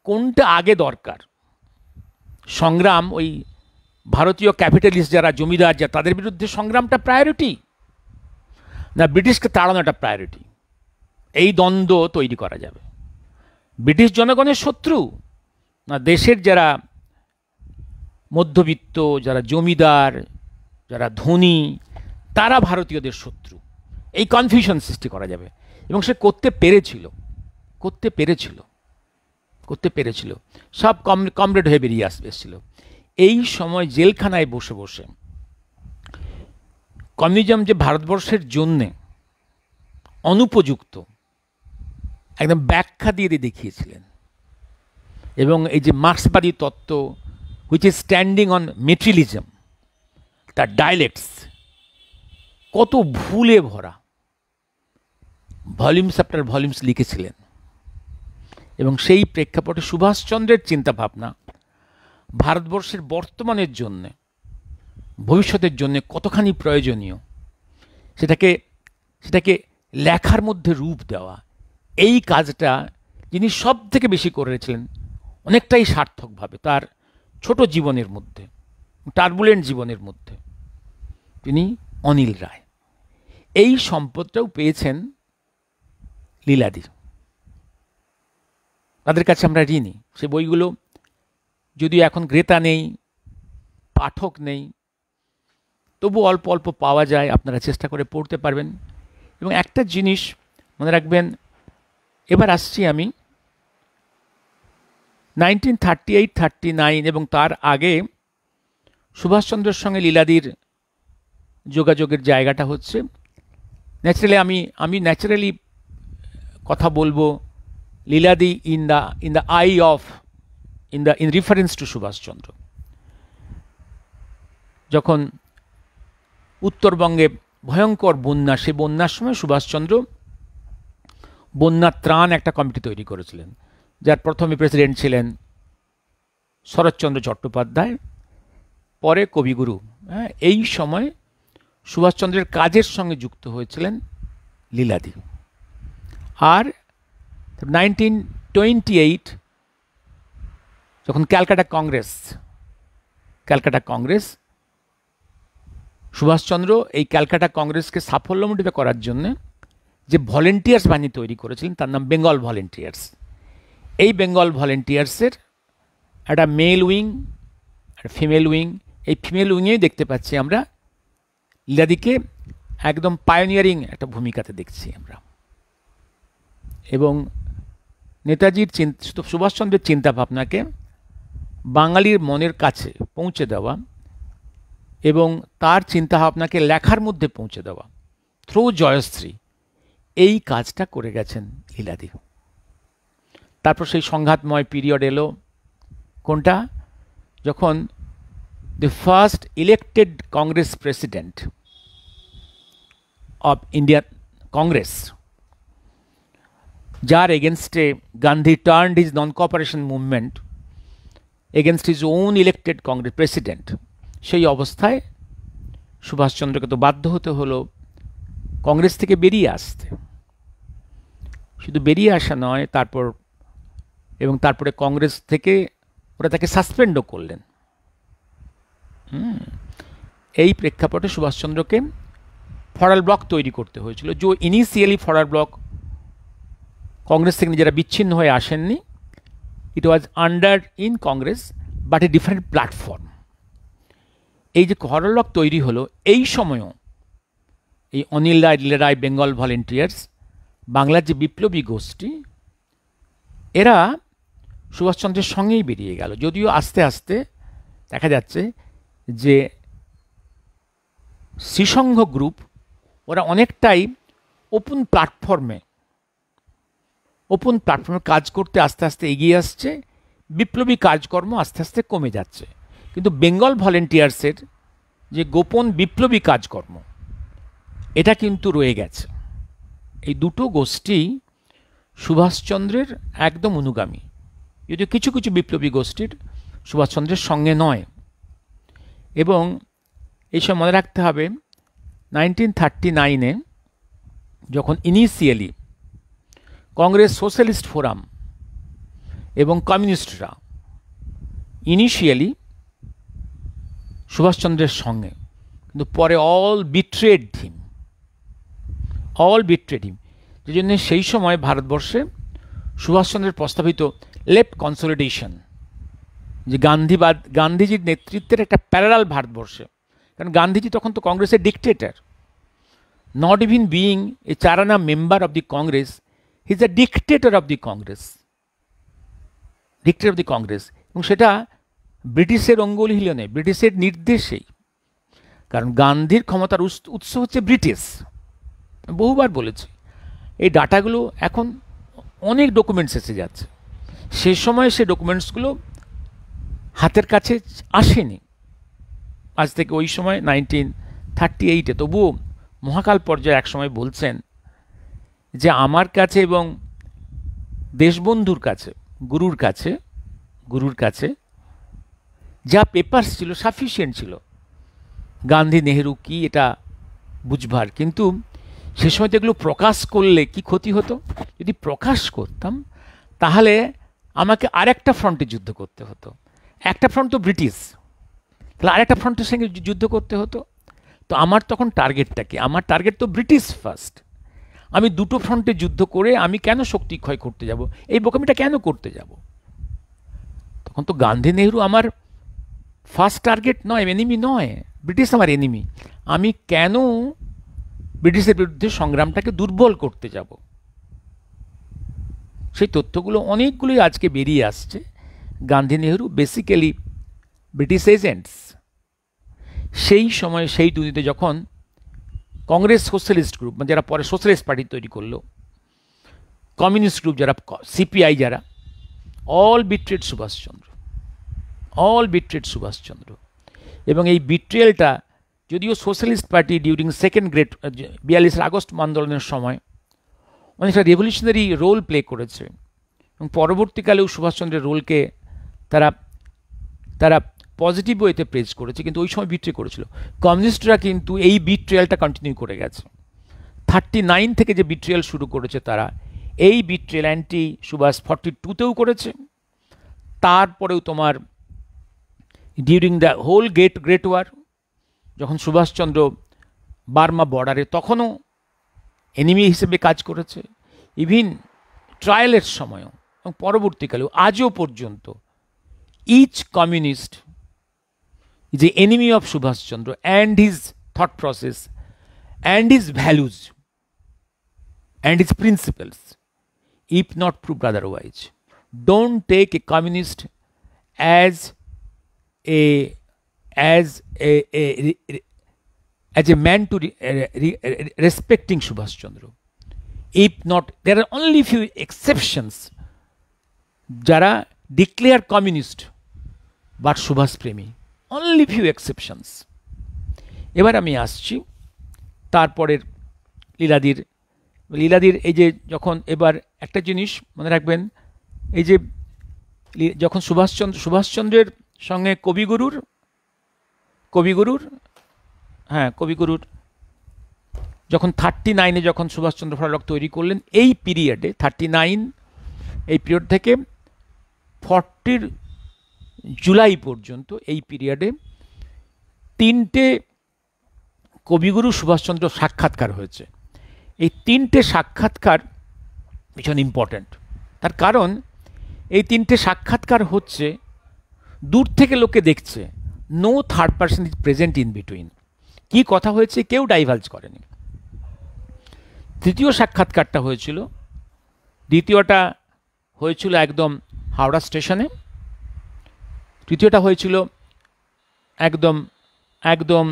কোনটা আগে দরকার? সংগ্রাম ওই ভারতীয় ক্যাপিটালিস্ট যারা জমিদার যা তাদের বিরুদ্ধে সংগ্রামটা প্রায়োরিটি, না ব্রিটিশকে তাড়ানোটা প্রায়োরিটি? এই দ্বন্দ্ব তৈরি করা যাবে। ব্রিটিশ জনগণের শত্রু, না দেশের যারা মধ্যবিত্ত, যারা জমিদার, যারা ধনী, তারা ভারতীয়দের শত্রু? এই কনফিউশন সৃষ্টি করা যাবে। এবং সে করতে পেরেছিল। সব কমরেড হয়ে বেরিয়ে এসেছিল। এই সময় জেলখানায় বসে বসে কমিউনিজম যে ভারতবর্ষের জন্যে অনুপযুক্ত একদম ব্যাখ্যা দিয়ে দেখিয়েছিলেন। এবং এই যে মার্ক্সবাদী তত্ত্ব which is standing on materialism, তার ডায়ালেক্টস কত ভুলে ভরা, ভলিউমস আফটার ভলিউমস লিখেছিলেন। এবং সেই প্রেক্ষাপটে সুভাষচন্দ্রের চিন্তাভাবনা ভারতবর্ষের বর্তমানের জন্যে, ভবিষ্যতের জন্যে কতখানি প্রয়োজনীয়, সেটাকে লেখার মধ্যে রূপ দেওয়া, এই কাজটা যিনি সব থেকে বেশি করেছিলেন অনেকটাই সার্থকভাবে তার ছোট জীবনের মধ্যে, টার্বুলেন্ট জীবনের মধ্যে, তিনি অনিল রায়। এই সম্পদটাও পেয়েছেন লীলাদি। তাদের কাছে আমরা ঋণী। সে বইগুলো যদিও এখন ক্রেতা নেই, পাঠক নেই, তবু অল্প অল্প পাওয়া যায়, আপনারা চেষ্টা করে পড়তে পারবেন। এবং একটা জিনিস মনে রাখবেন, এবার আসছি আমি 1938-39 এবং তার আগে সুভাষচন্দ্রের সঙ্গে লীলাদির যোগাযোগের জায়গাটা হচ্ছে ন্যাচারালি আমি ন্যাচারালি কথা বলবো লীলাদি in reference to সুভাষচন্দ্র। যখন উত্তরবঙ্গে ভয়ঙ্কর বন্যা, সে বন্যার সময় সুভাষচন্দ্র বন্যার ত্রাণ একটা কমিটি তৈরি করেছিলেন, যার প্রথমে প্রেসিডেন্ট ছিলেন শরৎচন্দ্র চট্টোপাধ্যায়, পরে কবিগুরু। এই সময় সুভাষচন্দ্রের কাজের সঙ্গে যুক্ত হয়েছিলেন লীলাদি। আর 1928 যখন ক্যালকাটা কংগ্রেস, সুভাষচন্দ্র এই ক্যালকাটা কংগ্রেসকে সাফল্যমণ্ডিত করার জন্য যে ভলেন্টিয়ার্স বাহিনী তৈরি করেছিলেন তার নাম বেঙ্গল ভলেন্টিয়ার্স। এই বেঙ্গল ভলেন্টিয়ার্সের একটা মেল উইং, একটা ফিমেল উইং। এই ফিমেল উইংয়েই দেখতে পাচ্ছি আমরা লীলাদিকে একদম পায়োনিয়ারিং একটা ভূমিকাতে দেখছি আমরা। এবং নেতাজির সুভাষচন্দ্রের চিন্তাভাবনাকে বাঙালির মনের কাছে পৌঁছে দেওয়া এবং তার চিন্তাভাবনাকে লেখার মধ্যে পৌঁছে দেওয়া থ্রু জয়শ্রী, এই কাজটা করে গেছেন লীলাদি। তারপর সেই সংঘাতময় পিরিয়ড এলো, কোনটা? যখন the first elected Congress president of India Congress, যার এগেনস্টে Gandhi turned his non-cooperation movement against his own elected Congress president, সেই অবস্থায় সুভাষচন্দ্রকে তো বাধ্য হতে হলো কংগ্রেস থেকে বেরিয়ে আসতে। শুধু বেরিয়ে আসা নয়, তারপরে কংগ্রেস থেকে ওরা তাকে সাসপেন্ডও করলেন। এই প্রেক্ষাপটে সুভাষচন্দ্রকে ফরাল ব্লক তৈরি করতে হয়েছিল। যে ইনিশিয়ালি ফরাল ব্লক কংগ্রেস থেকে নিজেরা বিচ্ছিন্ন হয়ে আসেননি, it was under in Congress but a different platform. এই যে ফরাল ব্লক তৈরি হলো, এই সময়ও এই অনিল রায়, লীলা রায়, বেঙ্গল ভলেন্টিয়ার্স, বাংলার যে বিপ্লবী গোষ্ঠী, এরা সুভাষচন্দ্রের সঙ্গেই বেরিয়ে গেল। যদিও আস্তে আস্তে দেখা যাচ্ছে যে শ্রীসংঘ গ্রুপ ওরা অনেকটাই ওপেন প্ল্যাটফর্মে কাজ করতে আস্তে আস্তে এগিয়ে আসছে, বিপ্লবী কাজকর্ম আস্তে আস্তে কমে যাচ্ছে। কিন্তু বেঙ্গল ভলেন্টিয়ার্সের যে গোপন বিপ্লবী কাজকর্ম, এটা কিন্তু রয়ে গেছে। এই দুটো গোষ্ঠী সুভাষচন্দ্রের একদম অনুগামী, যদিও কিছু কিছু বিপ্লবী গোষ্ঠীর সুভাষচন্দ্রের সঙ্গে নয়। এবং এইসব মনে রাখতে হবে, 1939-এ যখন ইনিশিয়ালি কংগ্রেস সোশ্যালিস্ট ফোরাম এবং কমিউনিস্টরা ইনিশিয়ালি সুভাষচন্দ্রের সঙ্গে, কিন্তু পরে অল বিট্রেড হিম, যে জন্য সেই সময় ভারতবর্ষে সুভাষচন্দ্রের প্রস্তাবিত লেফট কনসলিডেশন, যে গান্ধীজির নেতৃত্বের একটা প্যারালাল ভারতবর্ষে, কারণ গান্ধীজি তখন তো কংগ্রেসের dictator, not even being a চারানা member of the Congress, he is the dictator of the Congress, এবং সেটা ব্রিটিশের অঙ্গুলি হিলে নেই, ব্রিটিশের নির্দেশেই। কারণ গান্ধীর ক্ষমতার উৎস হচ্ছে ব্রিটিশ, বহুবার বলেছি। এই ডাটাগুলো এখন অনেক ডকুমেন্টস এসে যাচ্ছে, সে সময় সে ডকুমেন্টসগুলো হাতের কাছে আসেনি আজ থেকে ওই সময় 1938-এ। তবুও মহাকাল পর্যায়ে এক সময় বলছেন যে আমার কাছে এবং দেশবন্ধুর কাছে, গুরুর কাছে যা পেপারস ছিল সাফিসিয়েন্ট ছিল গান্ধী নেহেরু কি এটা বুঝবার। কিন্তু সে সময় তো এগুলো প্রকাশ করলে কি ক্ষতি হতো, যদি প্রকাশ করতাম তাহলে আমাকে আরেকটা ফ্রন্টে যুদ্ধ করতে হতো। একটা ফ্রন্ট তো ব্রিটিশ, তাহলে আরেকটা ফ্রন্টের সঙ্গে যুদ্ধ করতে হতো। তো আমার তখন টার্গেটটা কি? আমার টার্গেট তো ব্রিটিশ ফার্স্ট। আমি দুটো ফ্রন্টে যুদ্ধ করে আমি কেন শক্তি ক্ষয় করতে যাব, এই বোকামিটা কেন করতে যাব? তখন তো গান্ধী নেহেরু আমার ফার্স্ট টার্গেট নয়, এনিমি নয়, ব্রিটিশ আমার এনিমি। আমি কেন ব্রিটিশের বিরুদ্ধে সংগ্রামটাকে দুর্বল করতে যাব? সেই তথ্যগুলো অনেকগুলোই আজকে বেরিয়ে আসছে। Gandhi Nehru basically British agents. সেই সময় সেই দুর্নীতি যখন কংগ্রেস সোশ্যালিস্ট গ্রুপ, মানে যারা পরে সোশ্যালিস্ট পার্টি তৈরি করলো, কমিউনিস্ট গ্রুপ যারা, সিপিআই যারা, অল বিট্রেড সুভাষচন্দ্র। এবং এই বিট্রিয়ালটা যদিও socialist party during second great 42 August আন্দোলনের সময় অনেকটা রেভলিউশনারি রোল প্লে করেছে, এবং পরবর্তীকালেও সুভাষচন্দ্রের রোলকে তারা পজিটিভ ওয়েতে প্রেজ করেছে, কিন্তু ওই সময় বিট্রে করেছিল। কমিউনিস্টরা কিন্তু এই বিট্রিয়ালটা কন্টিনিউ করে গেছে। 39 থেকে যে বিট্রিয়াল শুরু করেছে তারা, এই বিট্রিয়াল অ্যান্টি সুভাষ 42তেও করেছে। তারপরেও তোমার during the whole great war, যখন সুভাষচন্দ্র বার্মা বর্ডারে, তখনও এনিমি হিসেবে কাজ করেছে। ইভিন ট্রায়ালের সময়ও এবং পরবর্তীকালেও আজও পর্যন্ত each communist is the enemy of Subhash Chandra and his thought process and his values and his principles, if not proved otherwise. Don't take a communist as a man to respecting Subhash Chandra. If not, there are only few exceptions jara declare communist but Subhash premi, only few exceptions. এবার আমি আসছি তারপরের লীলাদির এই যে যখন, এবার একটা জিনিস মনে রাখবেন, এই যে যখন সুভাষচন্দ্রের সঙ্গে কবিগুরুর যখন 39-এ যখন সুভাষচন্দ্র ফরালক তৈরি করলেন, এই পিরিয়ডে 39 এই পিরিয়ড থেকে 40 জুলাই পর্যন্ত, এই পিরিয়ডে 3টে কবিগুরু সুভাষচন্দ্র সাক্ষাৎকার হয়েছে। এই 3টে সাক্ষাৎকার ভীষণ ইম্পর্ট্যান্ট। তার কারণ এই 3টে সাক্ষাৎকার হচ্ছে দূর থেকে লোকে দেখছে, no third person is present in between. কি কথা হয়েছে কেউ ডাইভালজ করেনি। তৃতীয় সাক্ষাৎকারটা হয়েছিল, দ্বিতীয়টা হয়েছিল একদম হাওড়া স্টেশনে, তৃতীয়টা হয়েছিল একদম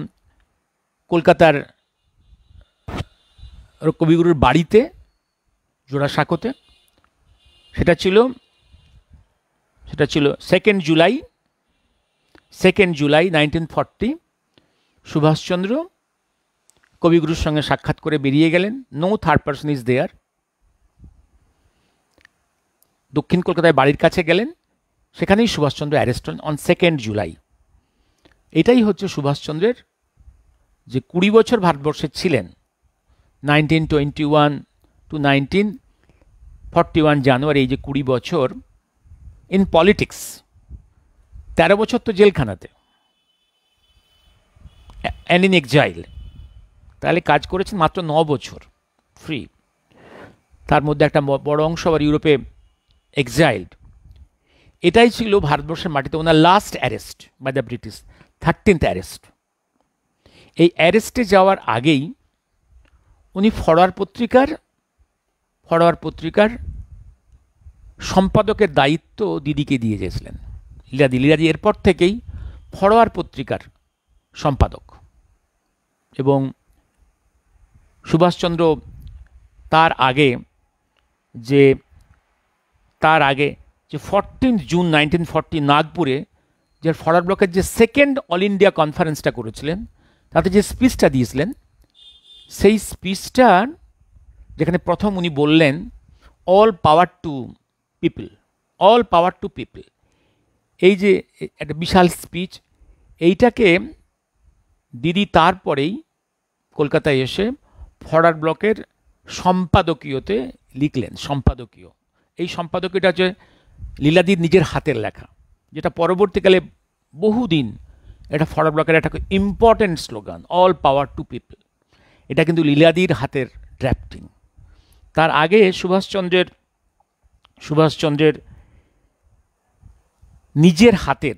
কলকাতার কবিগুরুর বাড়িতে জোড়াসাঁকোতে। সেটা ছিল 2 জুলাই 1940। সুভাষচন্দ্র কবিগুরুর সঙ্গে সাক্ষাৎ করে বেরিয়ে গেলেন। No third person is there. দক্ষিণ কলকাতায় বাড়ির কাছে গেলেন, সেখানেই সুভাষচন্দ্র অ্যারেস্ট হন অন 2 জুলাই। এটাই হচ্ছে সুভাষচন্দ্রের যে 20 বছর ভারতবর্ষে ছিলেন, 1921 to 1941 জানুয়ারি, এই যে 20 বছর ইন পলিটিক্স, 13 বছর তো জেলখানাতে, অ্যান্ড ইন এক্সাইল। তাহলে কাজ করেছেন মাত্র 9 বছর ফ্রি, তার মধ্যে একটা বড় অংশ আবার ইউরোপে এক্সাইল্ড। এটাই ছিল ভারতবর্ষের মাটিতে ওনার last arrest by the British, 13th arrest. এই অ্যারেস্টে যাওয়ার আগেই উনি ফরওয়ার্ড পত্রিকার সম্পাদকের দায়িত্ব দিদিকে দিয়ে গেছিলেন, লীলাদি এরপর থেকেই ফরওয়ার্ড পত্রিকার সম্পাদক। এবং সুভাষচন্দ্র তার আগে যে 14 জুন 1940 নাগপুরে যে ফরওয়ার্ড ব্লকের যে সেকেন্ড অল ইন্ডিয়া কনফারেন্সটা করেছিলেন, তাতে যে স্পিচটা দিয়েছিলেন, সেই স্পিচটার যেখানে প্রথম উনি বললেন অল পাওয়ার টু পিপল, এই যে একটা বিশাল স্পিচ, এইটাকে দিদি তারপরেই কলকাতায় এসে ফরওয়ার্ড ব্লকের সম্পাদকীয়তে লিখলেন। এই সম্পাদকীয়টা হচ্ছে লীলাদির নিজের হাতের লেখা, যেটা পরবর্তীকালে বহুদিন এটা ফরওয়ার্ড ব্লকের একটা important slogan, all power to people. এটা কিন্তু লীলাদির হাতের ড্রাফটিং। তার আগে সুভাষচন্দ্রের নিজের হাতের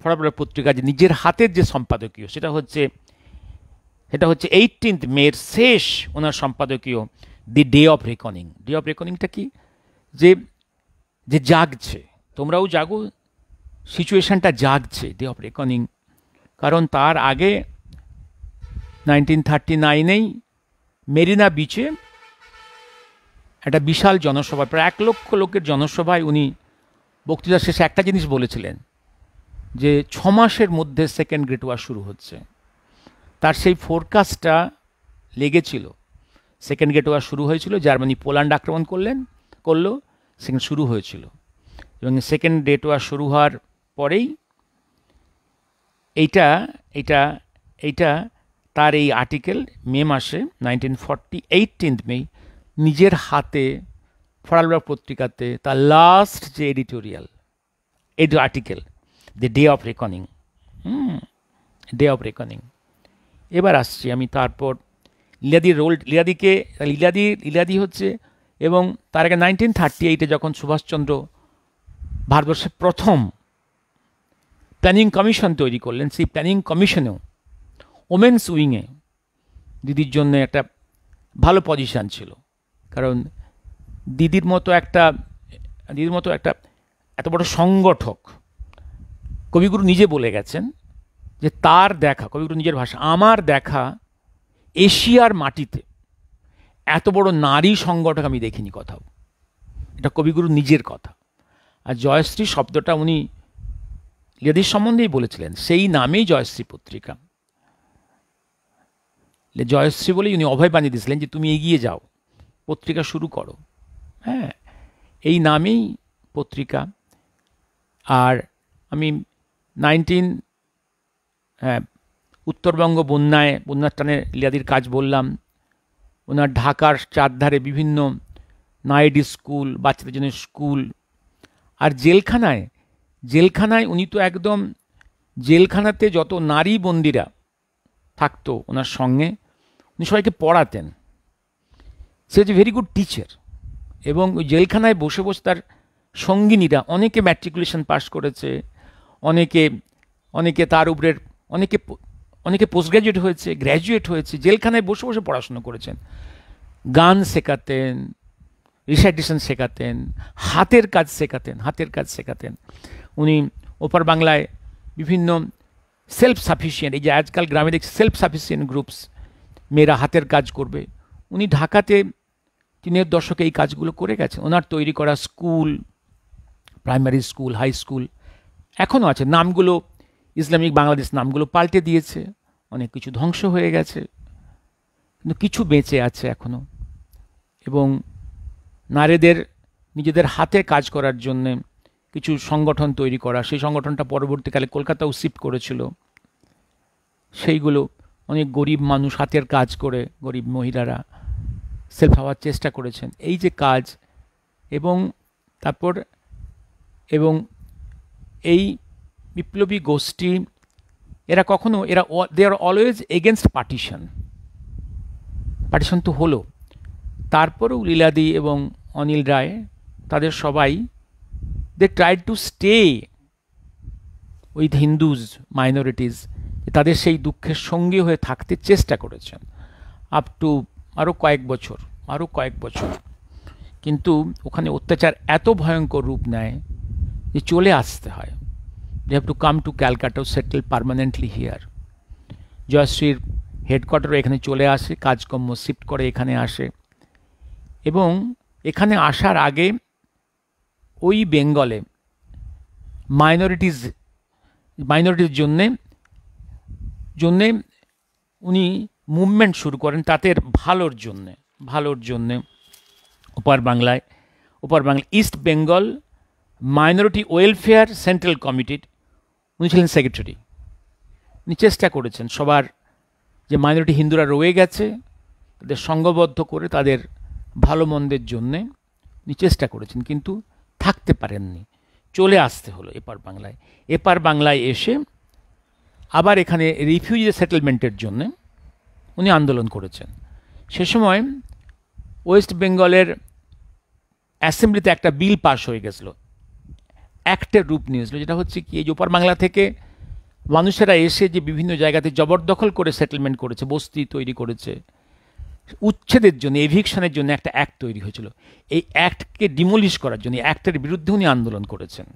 ফরওয়ার্ড ব্লক পত্রিকা যে নিজের হাতের যে সম্পাদকীয়, সেটা হচ্ছে 18 মের শেষ ওনার সম্পাদকীয়, the day of reckoning. Day of রেকনিংটা কি? যে জাগছে, তোমরাও জাগো, সিচুয়েশনটা জাগছে, ডে অফ রেকনিং। কারণ তার আগে 1939-এই মেরিনা বিচে একটা বিশাল জনসভা, প্রায় 1 লক্ষ লোকের জনসভায় উনি বক্তৃতা শেষে একটা জিনিস বলেছিলেন, যে 6 মাসের মধ্যে সেকেন্ড গ্রেট ওয়ার শুরু হচ্ছে। তার সেই ফোরকাস্টটা লেগেছিল। সেকেন্ড গ্রেট ওয়ার শুরু হয়েছিল, জার্মানি পোল্যান্ড আক্রমণ করলো, সেখানে শুরু হয়েছিল। এবং সেকেন্ড গ্রেট ওয়ার শুরু হওয়ার পরেই এইটা তার এই আর্টিকেল মে মাসে 1940 18 মে নিজের হাতে ফরওয়ার্ড ব্লক পত্রিকাতে তার লাস্ট যে editorial article, the day of reckoning. এবার আসছি আমি তারপর লীলাদির রোল। লীলাদি হচ্ছে, এবং তার আগে 1938-এ যখন সুভাষচন্দ্র ভারতবর্ষের প্রথম প্ল্যানিং কমিশন তৈরি করলেন, সেই প্ল্যানিং কমিশনেও ওমেন্স উইংয়ে দিদির জন্য একটা ভালো পজিশান ছিল। কারণ দিদির মতো একটা এত বড় সংগঠক, কবিগুরু নিজে বলে গেছেন যে তার দেখা, কবিগুরু নিজের ভাষা, আমার দেখা এশিয়ার মাটিতে এত বড় নারী সংগঠক আমি দেখিনি কোথাও। এটা কবিগুরু নিজের কথা। আর জয়শ্রী শব্দটা উনি লীলাদির সম্বন্ধেই বলেছিলেন, সেই নামেই জয়শ্রী পত্রিকা। জয়শ্রী বলেই উনি অভয় বানিয়ে দিয়েছিলেন যে তুমি এগিয়ে যাও, পত্রিকা শুরু করো। হ্যাঁ, এই নামেই পত্রিকা। আর আমি উত্তরবঙ্গ বন্যার টানে লীলাদির কাজ বললাম। ওনার ঢাকার চারধারে বিভিন্ন নাইট স্কুল, বাচ্চাদের জন্য স্কুল। আর জেলখানায় উনি তো একদম, জেলখানাতে যত নারী বন্দিরা থাকতো ওনার সঙ্গে, উনি সবাইকে পড়াতেন। সে হচ্ছে ভেরি গুড টিচার। এবং ওই জেলখানায় বসে তার সঙ্গিনীরা অনেকে ম্যাট্রিকুলেশন পাস করেছে, অনেকে তার উপরে অনেকে পোস্ট গ্র্যাজুয়েট হয়েছে, জেলখানায় বসে বসে পড়াশুনো করেছেন। গান শেখাতেন, রিসাইটেশন শেখাতেন, হাতের কাজ শেখাতেন। উনি ওপার বাংলায় বিভিন্ন সেলফ সাফিসিয়েন্ট, এই যে আজকাল গ্রামে দেখছি সেলফ সাফিসিয়েন্ট গ্রুপস, মেয়েরা হাতের কাজ করবে, উনি ঢাকাতে 3-এর দশকে এই কাজগুলো করে গেছেন। ওনার তৈরি করা school, primary school, high school এখনও আছে। নামগুলো ইসলামিক বাংলাদেশ নামগুলো পাল্টে দিয়েছে, অনেক কিছু ধ্বংস হয়ে গেছে, কিন্তু কিছু বেঁচে আছে এখনো। এবং নারীদের নিজেদের হাতে কাজ করার জন্য কিছু সংগঠন তৈরি করা, সেই সংগঠনটা পরবর্তীকালে কলকাতাও শিফট করেছিল। সেইগুলো অনেক গরিব মানুষ হাতের কাজ করে, গরিব মহিলারা সেলফ হওয়ার চেষ্টা করেছেন। এই যে কাজ, এবং তারপর এবং এই বিপ্লবী গোষ্ঠী এরা কখনো they are always against partition. Partition তো হলো, তারপরেও লীলাদি এবং অনিল রায় তাদের সবাই they tried to stay with Hindus minorities, তাদের সেই দুঃখের সঙ্গী হয়ে থাকতে চেষ্টা করেছেন আপ টু আরও কয়েক বছর। কিন্তু ওখানে অত্যাচার এত ভয়ঙ্কর রূপ নেয় যে চলে আসতে হয়। They have to come to Calcutta, settle permanently here. জয়শ্রীর হেডকোয়ার্টারও এখানে চলে আসে, কাজকর্ম শিফট করে এখানে আসে। এবং এখানে আসার আগে ওই বেঙ্গলে মাইনরিটির জন্যে উনি মুভমেন্ট শুরু করেন তাদের ভালোর জন্যে। ওপার বাংলায় east Bengal minority welfare central কমিটির উনি ছিলেন সেক্রেটারি। উনি চেষ্টা করেছেন সবার যে মাইনরিটি হিন্দুরা রয়ে গেছে তাদের সংঘবদ্ধ করে তাদের ভালো মন্দের জন্যে উনি চেষ্টা করেছেন, কিন্তু থাকতে পারেননি, চলে আসতে হলো এপার বাংলায় এসে আবার এখানে রিফিউজি সেটেলমেন্টের জন্য উনি আন্দোলন করেছেন। সে সময় ওয়েস্ট বেঙ্গলের অ্যাসেম্বলিতে একটা বিল পাস হয়ে গেছিল, অ্যাক্টের রূপ নিয়েছিল, যেটা হচ্ছে কি এই ওপার বাংলা থেকে মানুষেরা এসে যে বিভিন্ন জায়গাতে জবরদখল করে সেটেলমেন্ট করেছে, বস্তি তৈরি করেছে, উচ্ছেদের জন্য, এভিকশনের জন্য একটা অ্যাক্ট তৈরি হয়েছিল। এই অ্যাক্টকে ডিমোলিশ করার জন্য, অ্যাক্টের বিরুদ্ধে উনি আন্দোলন করেছেন।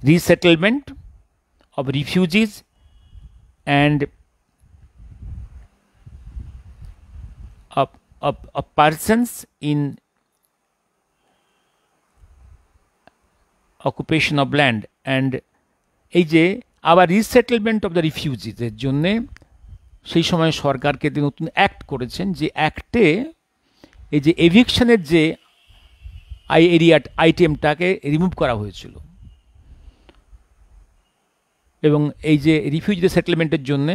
Resettlement of refugees and of persons in occupation of land, and এই যে আবার রিসেটেলমেন্ট অফ দ্য রিফিউজিজের জন্যে সেই সময় সরকারকে নতুন অ্যাক্ট করেছেন, যে অ্যাক্টে এই যে এভিকশনের যে আইটেমটাকে রিমুভ করা হয়েছিল। এবং এই যে রিফিউজি সেটেলমেন্টের জন্যে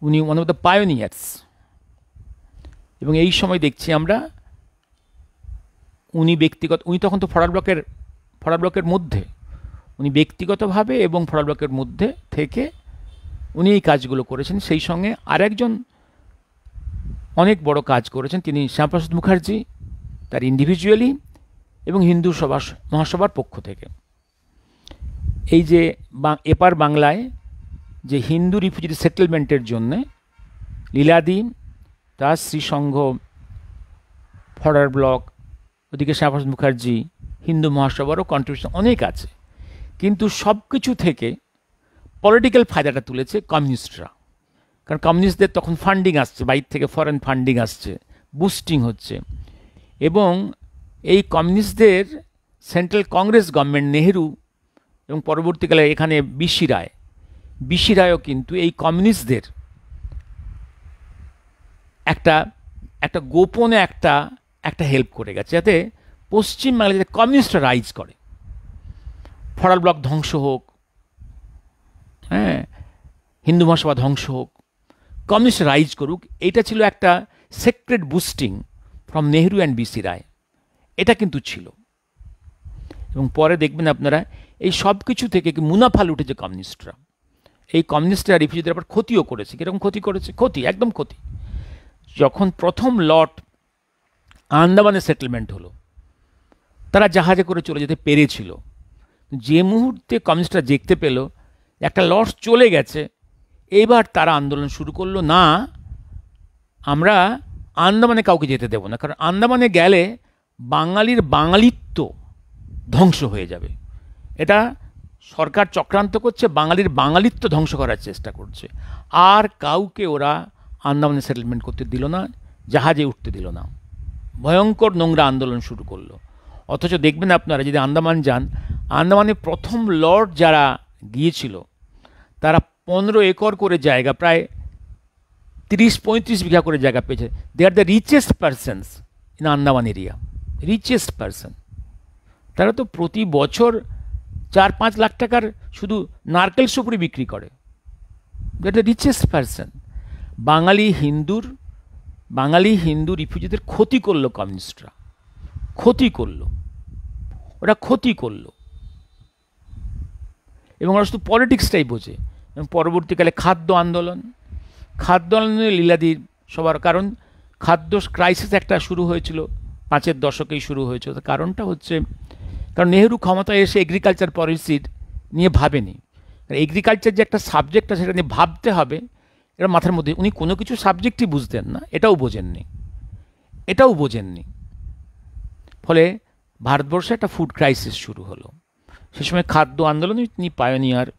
উনি ওয়ান অফ দ্য পায়োনিয়ার্স। এবং এই সময় দেখছি আমরা উনি তখন তো ফরওয়ার্ড ব্লকের মধ্যে, উনি ব্যক্তিগতভাবে এবং ফরওয়ার্ড ব্লকের মধ্যে থেকে উনি এই কাজগুলো করেছেন। সেই সঙ্গে আরেকজন অনেক বড় কাজ করেছেন, তিনি শ্যামাপ্রসাদ মুখার্জি, তার ইন্ডিভিজুয়ালি এবং হিন্দু মহাসভার পক্ষ থেকে। এই যে এপার বাংলায় যে হিন্দু রিফিউজি সেটেলমেন্টের জন্যে লীলাদি, তার শ্রীসংঘ, ফরওয়ার্ড ব্লক, ওদিকে শ্যামাপ্রসাদ মুখার্জি, হিন্দু মহাসভারও কন্ট্রিবিউশন অনেক আছে। কিন্তু সব কিছু থেকে পলিটিক্যাল ফায়দাটা তুলেছে কমিউনিস্টরা, কারণ কমিউনিস্টদের তখন ফান্ডিং আসছে, বাইরে থেকে ফরেন ফান্ডিং আসছে, বুস্টিং হচ্ছে। এবং এই কমিউনিস্টদের সেন্ট্রাল কংগ্রেস গভর্নমেন্ট, নেহেরু এবং পরবর্তীকালে এখানে বিসি রায়ও কিন্তু এই কমিউনিস্টদের একটা গোপনে একটা হেল্প করে গেছে, যাতে পশ্চিমবাংলায় যাতে কমিউনিস্টরা রাইজ করে, ফরওয়ার্ড ব্লক ধ্বংস হোক, হ্যাঁ, হিন্দু মহাসভা ধ্বংস হোক, কমিউনিস্ট রাইজ করুক। এইটা ছিল একটা secret boosting from Nehru and BC Roy, এটা কিন্তু ছিল। এবং পরে দেখবেন আপনারা এই সব কিছু থেকে মুনাফা লুটেছে কমিউনিস্টরা। এই কমিউনিস্টরা রিফিউজিদের আবার ক্ষতিও করেছে। কীরকম ক্ষতি করেছে? একদম ক্ষতি। যখন প্রথম লট আন্দামানে সেটেলমেন্ট হলো, তারা জাহাজে করে চলে যেতে পেরেছিল। যে মুহূর্তে কমিউনিস্টরা দেখতে পেল একটা লট চলে গেছে, এবার তারা আন্দোলন শুরু করলো, না আমরা আন্দামানে কাউকে যেতে দেব না, কারণ আন্দামানে গেলে বাঙালিত্ব ধ্বংস হয়ে যাবে। এটা সরকার চক্রান্ত করছে, বাঙালিত্ব ধ্বংস করার চেষ্টা করছে। আর কাউকে ওরা আন্দামানে সেটেলমেন্ট করতে দিল না, জাহাজে উঠতে দিল না। ভয়ঙ্কর নোংরা আন্দোলন শুরু করলো। অথচ দেখবেন আপনারা যদি আন্দামান যান, আন্দামানে প্রথম লর্ড যারা গিয়েছিল তারা 15 একর করে জায়গা, প্রায় 30-35 বিঘা করে জায়গা পেয়েছে। They are the richest persons in Andaman area, richest person. তারা তো প্রতি বছর 4-5 লাখ টাকার শুধু নারকেল সুপুরি বিক্রি করে। That the richest person. Bengali Hindu রিফিউজিদের ক্ষতি করলো কমিউনিস্টরা, ক্ষতি করলো, ওরা ক্ষতি করলো। এবং ওরা শুধু পলিটিক্সটাই বোঝে। এবং পরবর্তীকালে খাদ্য আন্দোলনে লীলাদির সবার, কারণ খাদ্য ক্রাইসিস একটা শুরু হয়েছিল 5-এর দশকেই শুরু হয়েছিল। কারণটা হচ্ছে, কারণ নেহেরু ক্ষমতায় এসে এগ্রিকালচার পলিসির নিয়ে ভাবেনি। এগ্রিকালচার যে একটা সাবজেক্ট আছে সেটা নিয়ে ভাবতে হবে, এটা মাথার মধ্যে, উনি কোনো কিছু সাবজেক্টই বুঝতেন না, এটাও বোঝেননি। ফলে ভারতবর্ষে একটা ফুড ক্রাইসিস শুরু হলো। সে সময় খাদ্য আন্দোলনে তিনি পায়োনিয়ার।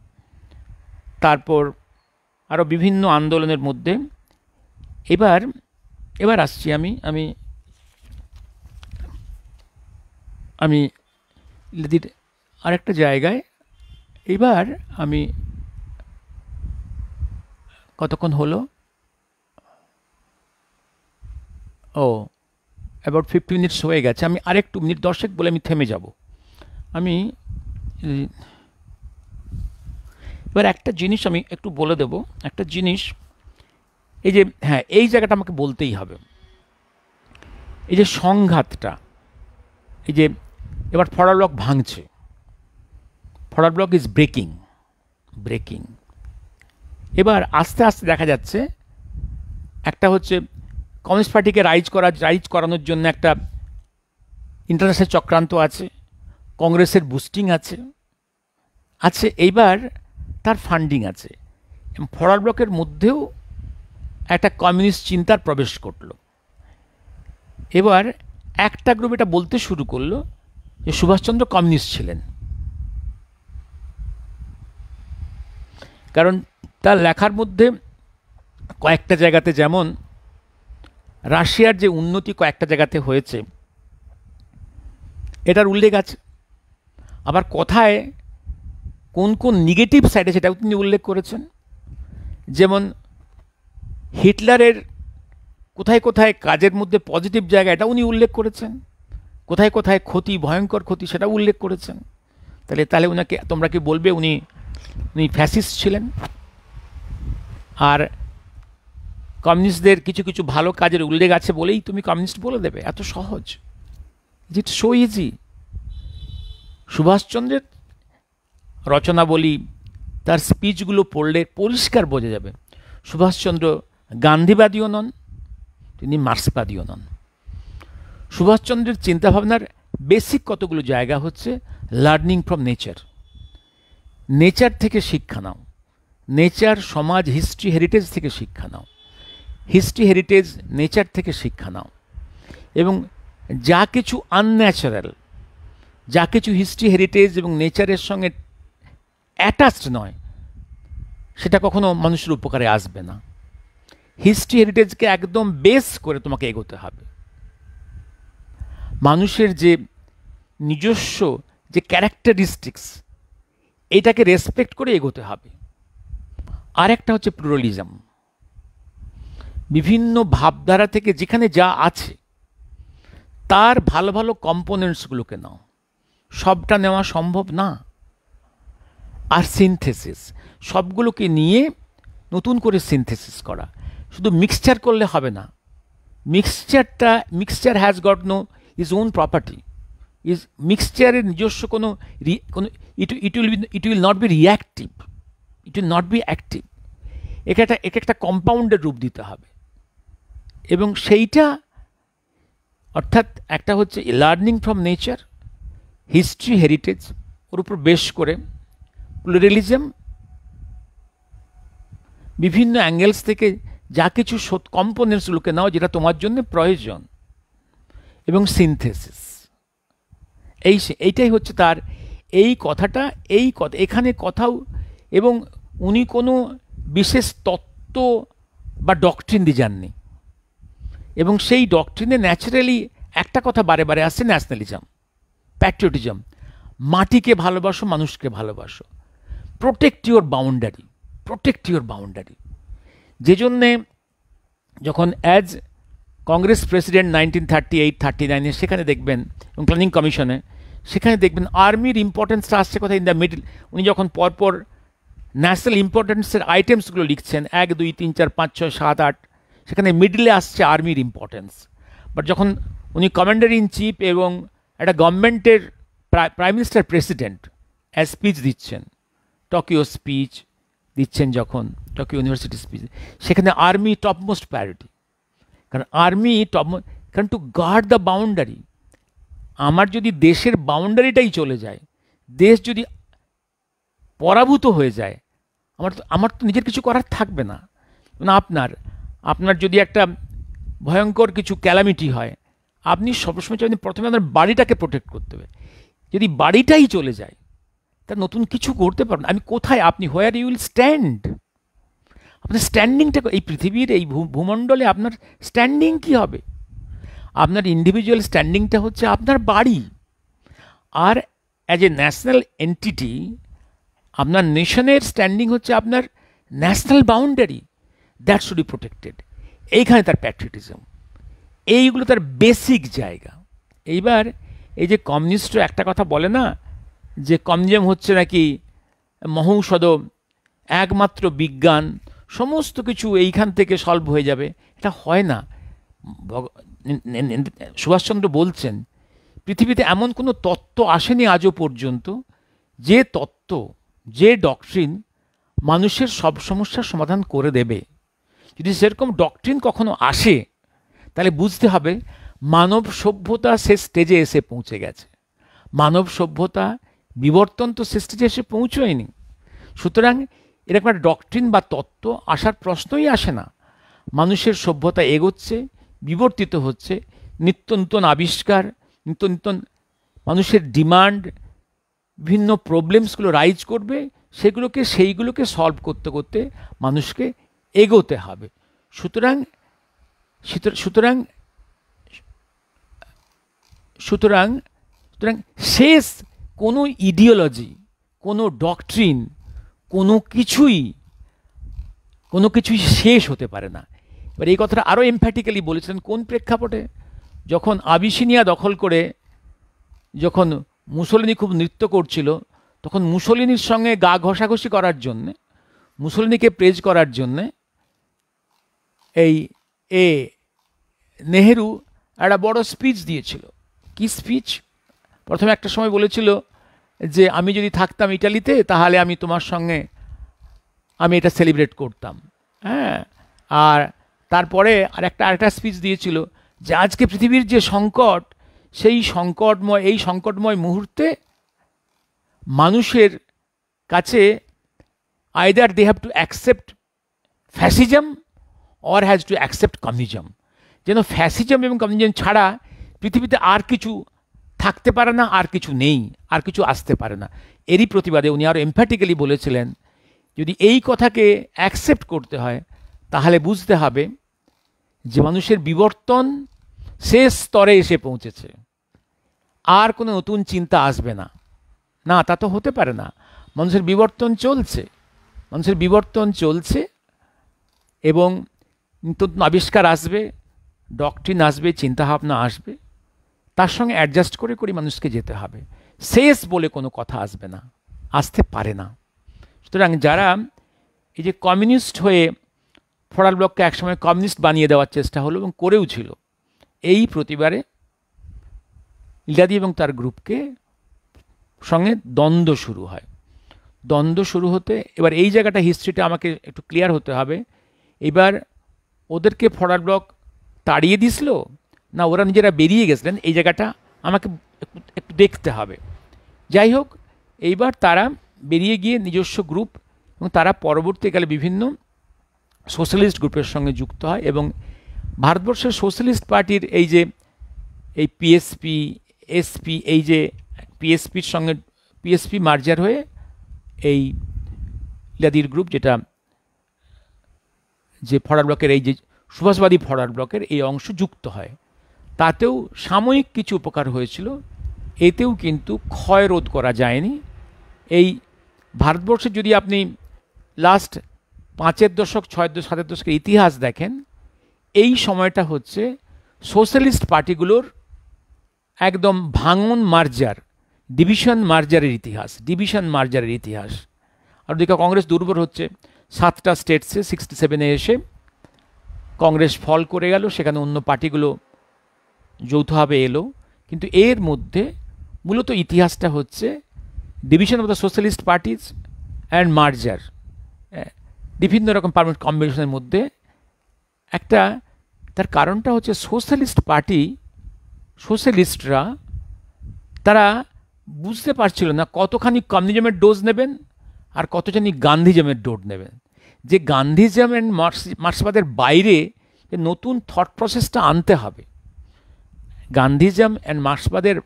তারপর আরও বিভিন্ন আন্দোলনের মধ্যে এবার আসছি আমি লীলাদির আরেকটা জায়গায়। এবার আমি কতক্ষণ হলো? অ্যাবাউট 50 মিনিটস হয়ে গেছে। আমি আরেকটু মিনিট 10 বলে আমি থেমে যাব। আমি এবার একটা জিনিস আমি একটু বলে দেব, একটা জিনিস, এই যে হ্যাঁ, এই জায়গাটা আমাকে বলতেই হবে। এই যে সংঘাতটা, এই যে এবার ফরওয়ার্ড ব্লক ভাঙছে, ফরওয়ার্ড ব্লক ইজ ব্রেকিং। এবার আস্তে আস্তে দেখা যাচ্ছে একটা হচ্ছে কমিউনিস্ট পার্টিকে রাইজ করানোর জন্য একটা ইন্টারন্যাশনাল চক্রান্ত আছে, কংগ্রেসের বুস্টিং আছে। এইবার তার ফান্ডিং আছে। ফরওয়ার্ড ব্লকের মধ্যেও একটা কমিউনিস্ট চিন্তার প্রবেশ ঘটল। এবার একটা গ্রুপ এটা বলতে শুরু করলো যে সুভাষচন্দ্র কমিউনিস্ট ছিলেন, কারণ তার লেখার মধ্যে কয়েকটা জায়গাতে, যেমন রাশিয়ার যে উন্নতি কয়েকটা জায়গাতে হয়েছে এটার উল্লেখ আছে। আবার কথায় কোন কোন নেগেটিভ সাইডে সেটাও তিনি উল্লেখ করেছেন। যেমন হিটলারের কোথায় কোথায় কাজের মধ্যে পজিটিভ জায়গা, এটা উনি উল্লেখ করেছেন। কোথায় কোথায় ক্ষতি, ভয়ঙ্কর ক্ষতি, সেটাও উল্লেখ করেছেন। তাহলে উনাকে তোমরা কি বলবে উনি ফ্যাসিস্ট ছিলেন? আর কমিউনিস্টদের কিছু কিছু ভালো কাজের উল্লেখ আছে বলেই তুমি কমিউনিস্ট বলে দেবে? এত সহজ? It's so easy. সুভাষচন্দ্রের রচনাবলী, তার স্পিচগুলো পড়লে পরিষ্কার বোঝা যাবে সুভাষচন্দ্র গান্ধীবাদীও নন, তিনি মার্ক্সবাদীও নন। সুভাষচন্দ্রের চিন্তাভাবনার বেসিক কতগুলো জায়গা হচ্ছে লার্নিং ফ্রম নেচার থেকে শিক্ষা নাও, নেচার, সমাজ, হিস্ট্রি, হেরিটেজ থেকে শিক্ষা নাও, হিস্ট্রি, হেরিটেজ, নেচার থেকে শিক্ষা নাও। এবং যা কিছু আনন্যাচারাল, যা কিছু হিস্ট্রি, হেরিটেজ এবং নেচারের সঙ্গে অ্যাটাচড নয়, সেটা কখনো মানুষের উপকারে আসবে না। হিস্ট্রি, হেরিটেজকে একদম বেস করে তোমাকে এগোতে হবে। মানুষের যে নিজস্ব যে ক্যারেক্টারিস্টিক্স, এটাকে রেসপেক্ট করে এগোতে হবে। আর একটা হচ্ছে প্লুরালিজম। বিভিন্ন ভাবধারা থেকে যেখানে যা আছে তার ভালো ভালো কম্পোনেন্টসগুলোকে নাও, সবটা নেওয়া সম্ভব না। আর সিনথেসিস, সবগুলোকে নিয়ে নতুন করে সিনথেসিস করা। শুধু মিক্সচার করলে হবে না। Mixture has got no its own property. মিক্সচারের নিজস্ব কোনো it will not be reactive, it will not be active. একে একটা কম্পাউন্ডের রূপ দিতে হবে। এবং সেইটা অর্থাৎ একটা হচ্ছে learning from nature, history, heritage, ওর উপর বেশ করে প্লুরালিজম, বিভিন্ন অ্যাঙ্গেলস থেকে যা কিছু কম্পোনেন্টসগুলোকে নাও যেটা তোমার জন্য প্রয়োজন, এবং সিনথেসিস। এইটাই হচ্ছে তার এই কথাটা, এখানে কথাও। এবং উনি কোনো বিশেষ তত্ত্ব বা ডক্ট্রিন দিয়ে যাননি। এবং সেই ডক্ট্রিনে ন্যাচারালি একটা কথা বারে বারে আসছে, ন্যাশনালিজম, প্যাট্রিয়টিজম। মাটিকে ভালোবাসো, মানুষকে ভালোবাসো, protect your boundary. Protect your boundary. যে জন্যে যখন অ্যাজ কংগ্রেস প্রেসিডেন্ট 1938-39-এ সেখানে দেখবেন, এবং প্ল্যানিং কমিশনে সেখানে দেখবেন আর্মির ইম্পর্টেন্সটা আসছে কোথায়, ইন দ্য মিডল। উনি যখন পরপর ন্যাশনাল ইম্পর্টেন্সের আইটেমসগুলো লিখছেন 1, 2, 3, 4, 5, 6, 7, 8, সেখানে মিডলে আসছে আর্মির ইম্পর্টেন্স। বাট যখন উনি কমান্ডার ইন চিফ এবং একটা গভর্নমেন্টের প্রাইম মিনিস্টার প্রেসিডেন্ট স্পিচ দিচ্ছেন, টোকিও স্পিচ দিচ্ছেন, যখন টোকিও ইউনিভার্সিটি স্পিচ, সেখানে আর্মি টপমোস্ট প্রায়োরিটি। কারণ আর্মি কারণ টু গার্ড দ্য বাউন্ডারি। আমার যদি দেশের বাউন্ডারিটাই চলে যায়, দেশ যদি পরাভূত হয়ে যায়, আমার তো নিজের কিছু করার থাকবে না। আপনার যদি একটা ভয়ঙ্কর কিছু ক্যালামিটি হয়, আপনি সবসময় চাইবেন প্রথমে আপনার বাড়িটাকে প্রোটেক্ট করতে হবে। যদি বাড়িটাই চলে যায়, তা নতুন কিছু করতে পারবেন। আমি কোথায়, আপনি হোয়ার ইউ উইল স্ট্যান্ড, আপনার স্ট্যান্ডিংটা এই পৃথিবীর এই ভূমণ্ডলে আপনার স্ট্যান্ডিং কি হবে? আপনার ইন্ডিভিজুয়াল স্ট্যান্ডিংটা হচ্ছে আপনার বাড়ি। আর অ্যাজ এ ন্যাশনাল এন্টিটি আপনার নেশনের স্ট্যান্ডিং হচ্ছে আপনার national boundary, that should be protected. এইখানে তার প্যাট্রিয়টিজম, এইগুলো তার বেসিক জায়গা। এইবার এই যে কমিউনিস্টরা একটা কথা বলে না, যে কমিউনিজম হচ্ছে নাকি মহৌষধ, একমাত্র বিজ্ঞান, সমস্ত কিছু এইখান থেকে সলভ হয়ে যাবে। এটা হয় না। সুভাষচন্দ্র বলছেন, পৃথিবীতে এমন কোনো তত্ত্ব আসেনি আজও পর্যন্ত যে তত্ত্ব, যে ডক্ট্রিন মানুষের সব সমস্যার সমাধান করে দেবে। যদি সেরকম ডক্ট্রিন কখনো আসে, তাহলে বুঝতে হবে মানব সভ্যতা সে স্টেজে এসে পৌঁছে গেছে। মানব সভ্যতা বিবর্তন তো সে স্টেজে এসে পৌঁছয়নি। সুতরাং এরকম একটা ডক্ট্রিন বা তত্ত্ব আসার প্রশ্নই আসে না। মানুষের সভ্যতা এগোচ্ছে, বিবর্তিত হচ্ছে, নিত্য নূতন আবিষ্কার, নিত্য নূতন মানুষের ডিমান্ড, বিভিন্ন প্রবলেমসগুলো রাইজ করবে, সেইগুলোকে সলভ করতে করতে মানুষকে এগোতে হবে। সুতরাং সুতরাং সুতরাং সুতরাং শেষ কোনো ইডিওলজি, কোনো ডক্ট্রিন, কোনো কিছুই শেষ হতে পারে না। এবার এই কথাটা আরও এমফ্যাটিক্যালি বলেছিলেন কোন প্রেক্ষাপটে? যখন আবিসিনিয়া দখল করে যখন মুসোলিনি খুব নৃত্য করছিল, তখন মুসোলিনির সঙ্গে গা ঘষাঘষি করার জন্যে, মুসোলিনিকে প্রেজ করার জন্যে নেহেরু একটা বড় স্পিচ দিয়েছিল। কি স্পিচ? প্রথমে একটা সময় বলেছিল যে আমি যদি থাকতাম ইটালিতে, তাহলে আমি তোমার সঙ্গে আমি এটা সেলিব্রেট করতাম। হ্যাঁ, আর তারপরে আরেকটা স্পিচ দিয়েছিল যে আজকে পৃথিবীর যে সংকট, এই সংকটময় মুহূর্তে মানুষের কাছে either they have to accept fascism or has to accept communism. যেন ফ্যাসিজম এবং কমিউনিজম ছাড়া পৃথিবীতে আর কিছু থাকতে পারে না, আর কিছু নেই, আর কিছু আসতে পারে না। এরই প্রতিবাদে উনি আরও এমফ্যাটিক্যালি বলেছিলেন, যদি এই কথাকে অ্যাকসেপ্ট করতে হয়, তাহলে বুঝতে হবে যে মানুষের বিবর্তন শেষ স্তরে এসে পৌঁছেছে, আর কোনো নতুন চিন্তা আসবে না। না, তা তো হতে পারে না। মানুষের বিবর্তন চলছে এবং নতুন আবিষ্কার আসবে, ডক্ট্রিন আসবে, চিন্তাভাবনা আসবে, তার সঙ্গে অ্যাডজাস্ট করে মানুষকে যেতে হবে। শেষ বলে কোনো কথা আসবে না, আসতে পারে না। সুতরাং যারা এই যে কমিউনিস্ট হয়ে ফরাল ব্লককে একসময় কমিউনিস্ট বানিয়ে দেওয়ার চেষ্টা হলো এবং করেও ছিল, এই প্রতিবারে ইলাদি এবং তার গ্রুপকে সঙ্গে দ্বন্দ্ব শুরু হয়। দ্বন্দ্ব শুরু হতে এবার এই জায়গাটা হিস্ট্রিটা আমাকে একটু ক্লিয়ার হতে হবে। এবার ওদেরকে ফরাল ব্লক তাড়িয়ে দিছিল না ওরা নিজেরা বেরিয়ে গেছিলেন, এই জায়গাটা আমাকে একটু দেখতে হবে। যাই হোক, এইবার তারা বেরিয়ে গিয়ে নিজস্ব গ্রুপ, এবং তারা পরবর্তীকালে বিভিন্ন সোশ্যালিস্ট গ্রুপের সঙ্গে যুক্ত হয় এবং ভারতবর্ষের সোশ্যালিস্ট পার্টির এই পিএসপি, এসপি, এই যে পিএসপির সঙ্গে পিএসপি মার্জার হয়ে এই ইলাদির গ্রুপ, যে ফরওয়ার্ড ব্লকের এই যে সুভাষবাদী ফরওয়ার্ড ব্লকের এই অংশ যুক্ত হয়, তাতেও সাময়িক কিছু উপকার হয়েছিল, এতেও কিন্তু ক্ষয় রোধ করা যায়নি। এই ভারতবর্ষে যদি আপনি লাস্ট 5-এর দশক 6-এর 7-এর দশকের ইতিহাস দেখেন, এই সময়টা হচ্ছে সোশ্যালিস্ট পার্টিগুলোর একদম ভাঙন মার্জার, ডিভিশন মার্জারের ইতিহাস। আর ওদিকে কংগ্রেস দুর্বল হচ্ছে। 7টা স্টেটসে 67-এ এসে কংগ্রেস ফল করে গেল, সেখানে অন্য পার্টিগুলো যৌথভাবে এলো। কিন্তু এর মধ্যে মূলত ইতিহাসটা হচ্ছে division of the socialist parties and merger, বিভিন্ন রকম পারমানেন্ট কম্বিনেশনের মধ্যে একটা। তার কারণটা হচ্ছে সোশ্যালিস্টরা তারা বুঝতে পারছিল না কতখানি কমিউনিজমের ডোজ নেবেন আর কতখানি গান্ধীজমের ডোজ নেবেন। যে গান্ধীজম অ্যান্ড মার্ক্সবাদের বাইরে নতুন থট প্রসেসটা আনতে হবে। গান্ধীজম অ্যান্ড মার্ক্সবাদের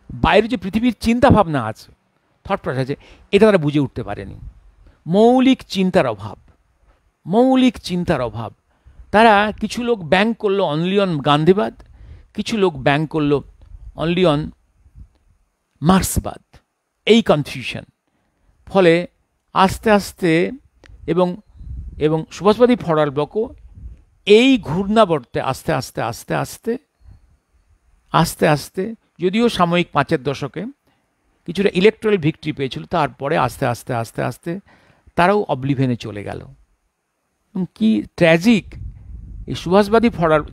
বাইরে যে পৃথিবীর চিন্তাভাবনা আছে, থট প্রসেস আছে, এটা তারা বুঝে উঠতে পারেনি। মৌলিক চিন্তার অভাব। তারা কিছু লোক ব্যাংক করলো অনলি অন গান্ধীবাদ, কিছু লোক ব্যাংক করলো অনলি অন মার্ক্সবাদ, এই কনফিউশন। ফলে আস্তে আস্তে এবং সুভাষবাদী ফরওয়ার্ড ব্লকও এই ঘূর্ণাবর্তে আস্তে আস্তে যদিও সাময়িক 5-এর দশকে কিছুটা ইলেকট্রাল ভিক্টরি পেয়েছিল, তারপরে আস্তে আস্তে তারাও অবলিভিয়নে চলে গেল। এবং কি ট্র্যাজিক, এই সুভাষবাদী ফরওয়ার্ড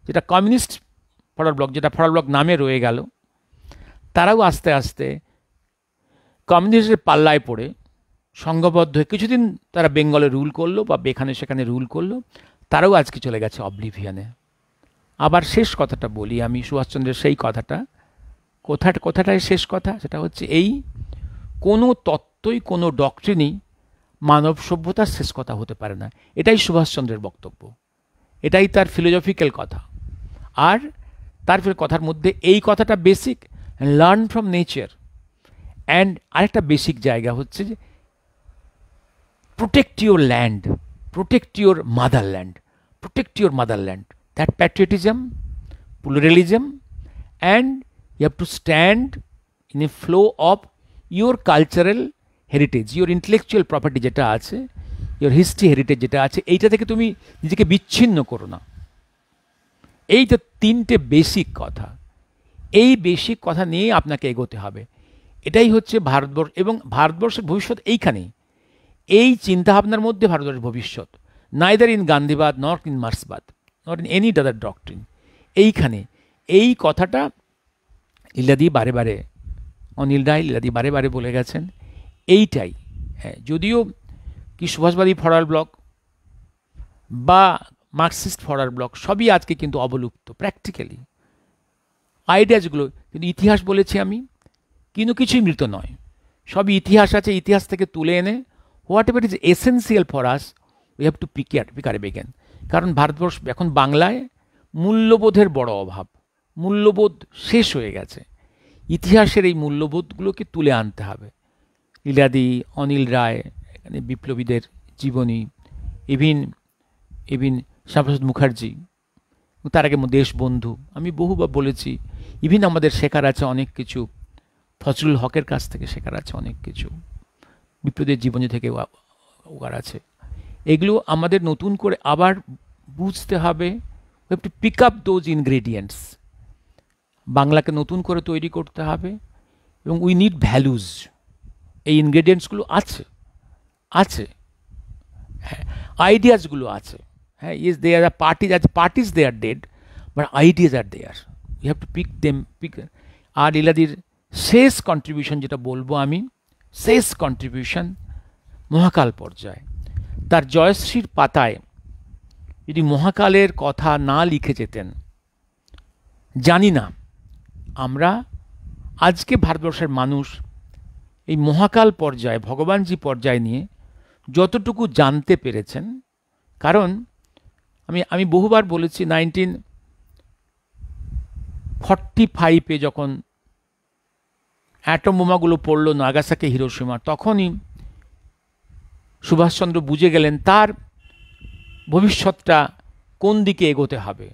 যেটা কমিউনিস্ট ফরওয়ার্ড ব্লক, যেটা ফরওয়ার্ড ব্লক নামে রয়ে গেল, তারাও আস্তে আস্তে কমিউনিস্টের পাল্লায় পড়ে সংঘবদ্ধ হয়ে কিছুদিন তারা বেঙ্গলে রুল করলো বা এখানে সেখানে রুল করলো, তারাও আজকে চলে গেছে অবলিভিয়নে। আবার শেষ কথাটা বলি আমি, সুভাষচন্দ্রের সেই কথাটাই শেষ কথা, সেটা হচ্ছে এই, কোনো তত্ত্বই কোনো ডক্ট্রিনই মানব সভ্যতার শেষ কথা হতে পারে না। এটাই সুভাষচন্দ্রের বক্তব্য, এটাই তার ফিলোজফিক্যাল কথা। আর তার কথার মধ্যে এই কথাটা basic, learn from nature. And আরেকটা বেসিক জায়গা হচ্ছে যে protect your land, protect your motherland, that patriotism, pluralism, and you have to stand in a flow of your cultural heritage, your intellectual property যেটা আছে, ইউর হিস্ট্রি হেরিটেজ যেটা আছে, এইটা থেকে তুমি নিজেকে বিচ্ছিন্ন করো না। এই তো 3টে বেসিক কথা, এই বেসিক কথা নিয়ে আপনাকে এগোতে হবে। এটাই হচ্ছে ভারতবর্ষ, এবং ভারতবর্ষের ভবিষ্যৎ এইখানেই, এই চিন্তাভাবনার মধ্যে ভারতবর্ষের ভবিষ্যৎ, নাইদার ইন গান্ধীবাদ নট ইন মার্ক্সবাদ not in any other doctrine. এইখানে এই কথাটা লীলাদি অনিল রায় বারে বারে বলে গেছেন। এইটাই, হ্যাঁ, যদিও কি সুভাষবাদী ফরওয়ার্ড ব্লক বা মার্কসিস্ট ফরওয়ার্ড ব্লক সবই আজকে কিন্তু অবলুপ্ত প্র্যাকটিক্যালি, আইডিয়াসগুলো, কিন্তু ইতিহাস বলেছি আমি, কিন্তু কিছুই মৃত নয়, সবই ইতিহাস আছে। ইতিহাস থেকে তুলে এনে whatever is essential for us we have to pick up again. কারণ ভারতবর্ষ এখন বাংলায় মূল্যবোধের বড় অভাব, মূল্যবোধ শেষ হয়ে গেছে। ইতিহাসের এই মূল্যবোধগুলোকে তুলে আনতে হবে। লীলাদি, অনিল রায়, এখানে বিপ্লবীদের জীবনী, ইভিন শ্যামাপ্রসাদ মুখার্জি, তার আগে দেশবন্ধু, আমি বহুবার বলেছি, ইভিন আমাদের শেখার আছে অনেক কিছু, ফজলুল হকের কাছ থেকে শেখার আছে অনেক কিছু, বিপ্লবীদের জীবনী থেকে ওয়ার আছে। এগুলো আমাদের নতুন করে আবার বুঝতে হবে। We have to pick up those ingredients. বাংলাকে নতুন করে তৈরি করতে হবে, এবং উই নিড ভ্যালুজ। এই ইনগ্রেডিয়েন্টসগুলো আছে, হ্যাঁ, আইডিয়াসগুলো আছে, হ্যাঁ, yes they are parties they are dead, but ideas are there, we have to pick. আর লীলাদির শেষ কন্ট্রিবিউশন যেটা বলবো আমি, শেষ কন্ট্রিবিউশন মহাকাল পর্যায়। তার জয়শ্রীর পাতায় যদি মহাকালের কথা না লিখে যেতেন, জানি না আমরা আজকে ভারতবর্ষের মানুষ এই মহাকাল পর্যায়ে, ভগবানজি পর্যায় নিয়ে যতটুকু জানতে পেরেছেন। কারণ আমি বহুবার বলেছি, 1945-এ যখন অ্যাটম বোমাগুলো পড়ল নাগাসাকি, হিরোশিমা, তখনই সুভাষচন্দ্র বুঝে গেলেন তার ভবিষ্যৎটা কোন দিকে এগোতে হবে,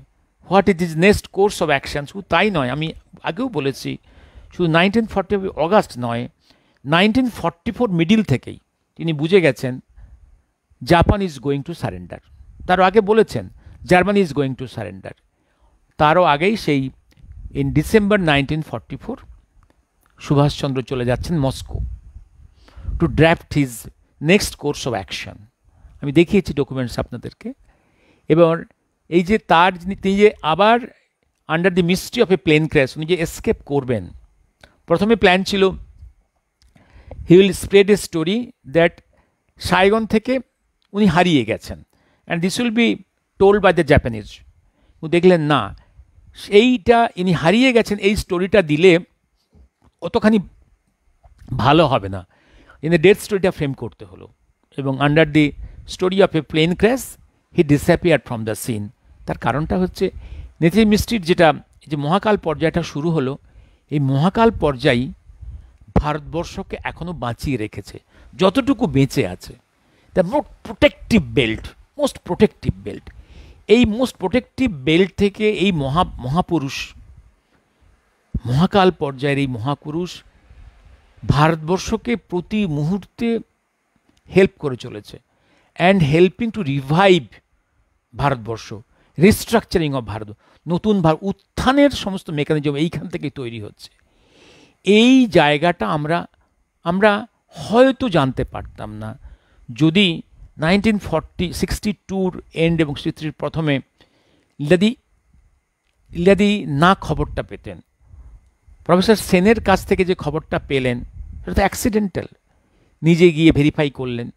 what is is next course of action. শুধু তাই নয়, আমি আগেও বলেছি, শুধু 1940 অগাস্ট নয়, 1944 মিডিল থেকেই তিনি বুঝে গেছেন Japan is going to surrender. তারও আগে বলেছেন Germany is going to surrender. তারও আগেই সেই ইন ডিসেম্বর 1944 সুভাষচন্দ্র চলে যাচ্ছেন Moscow to draft his next course of action. আমি দেখিয়েছি ডকুমেন্টস আপনাদেরকে। এবং এই যে তার তিনি যে আবার under the mystery of a plane crash উনি যে এসকেপ করবেন, প্রথমে প্ল্যান ছিল he will spread a story that Saigon থেকে উনি হারিয়ে গেছেন and this will be told by the Japanese. দেখলেন না, এইটা ইনি হারিয়ে গেছেন এই স্টোরিটা দিলে অতখানি ভালো হবে না, ইনি ডেথ স্টোরিটা ফ্রেম করতে হলো। এবং under the story of a plane crash he disappear from the scene. তার কারণটা হচ্ছে নেতাজি মিস্ট্রির যেটা যে মহাকাল পর্যায়টা শুরু হলো, এই মহাকাল পর্যায়ই ভারতবর্ষকে এখনও বাঁচিয়ে রেখেছে যতটুকু বেঁচে আছে। The most protective belt, most protective belt, এই মোস্ট প্রোটেক্টিভ বেল্ট থেকে এই মহাপুরুষ, মহাকাল পর্যায়ের এই মহাপুরুষ ভারতবর্ষকে প্রতি মুহূর্তে হেল্প করে চলেছে and helping to revive Bharatvarsha, restructuring of Bharat, নতুন উত্থানের সমস্ত মেকানিজম এইখান থেকে তৈরি হচ্ছে। এই জায়গাটা আমরা হয়তো জানতে পারতাম না যদি 1962 এন্ড এবং 63 প্রথমে ইলাদি না খবরটা পেতেন। প্রফেসর সেনের কাছ থেকে যে খবরটা পেলেন সেটা তো অ্যাক্সিডেন্টাল, নিজে গিয়ে ভেরিফাই করলেন।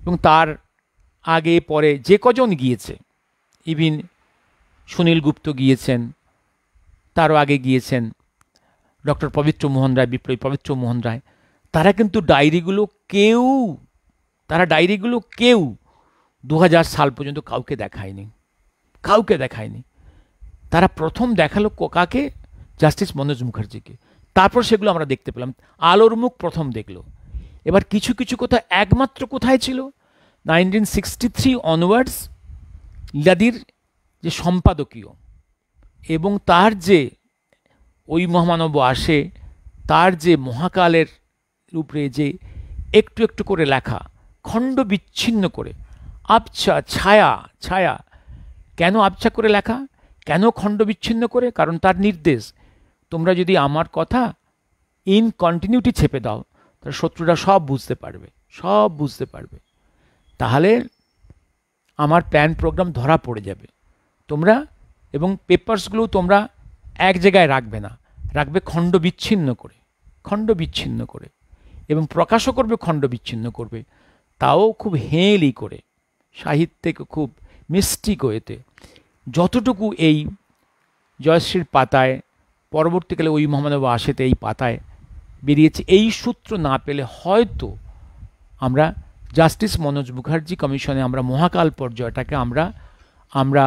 এবং তার আগে পরে যে কজন গিয়েছে, ইভিন সুনীল গুপ্ত গিয়েছেন, তারও আগে গিয়েছেন ডক্টর পবিত্র মোহন রায়, বিপ্লবী পবিত্র মোহন রায়, তারা কিন্তু ডায়েরিগুলো কেউ 2000 সাল পর্যন্ত কাউকে দেখায়নি। তারা প্রথম দেখালো কাকে? জাস্টিস মনোজ মুখার্জিকে। তারপর সেগুলো আমরা দেখতে পেলাম, আলোর মুখ প্রথম দেখলো। এবার কিছু কিছু কথা একমাত্র কোথায় ছিল? 1963 অনওয়ার্ডস ইলাদির যে সম্পাদকীয় এবং তার যে ওই মহামানব আসে, তার যে মহাকালের উপরে যে একটু একটু করে লেখা, খণ্ড বিচ্ছিন্ন করে, আবছা ছায়া, কেন আবছা করে লেখা, কেন খণ্ড বিচ্ছিন্ন করে? কারণ তার নির্দেশ, তোমরা যদি আমার কথা ইন কন্টিনিউটি ছেপে দাও তাহলে শত্রুরা সব বুঝতে পারবে, তাহলে আমার প্ল্যান প্রোগ্রাম ধরা পড়ে যাবে। তোমরা এবং পেপারসগুলো তোমরা এক জায়গায় রাখবে না, রাখবে খণ্ড বিচ্ছিন্ন করে এবং প্রকাশও করবে খণ্ড বিচ্ছিন্ন করবে, তাও খুব হেঁলি করে, সাহিত্যে খুব মিস্টিক ওয়েতে। যতটুকু এই জয়শ্রীর পাতায়, পরবর্তীকালে ওই মহামানব আসেতে এই পাতায় বেরিয়েছে, এই সূত্র না পেলে হয়তো আমরা জাস্টিস মনোজ মুখার্জি কমিশনে আমরা মহাকাল পর্যায়টাকে আমরা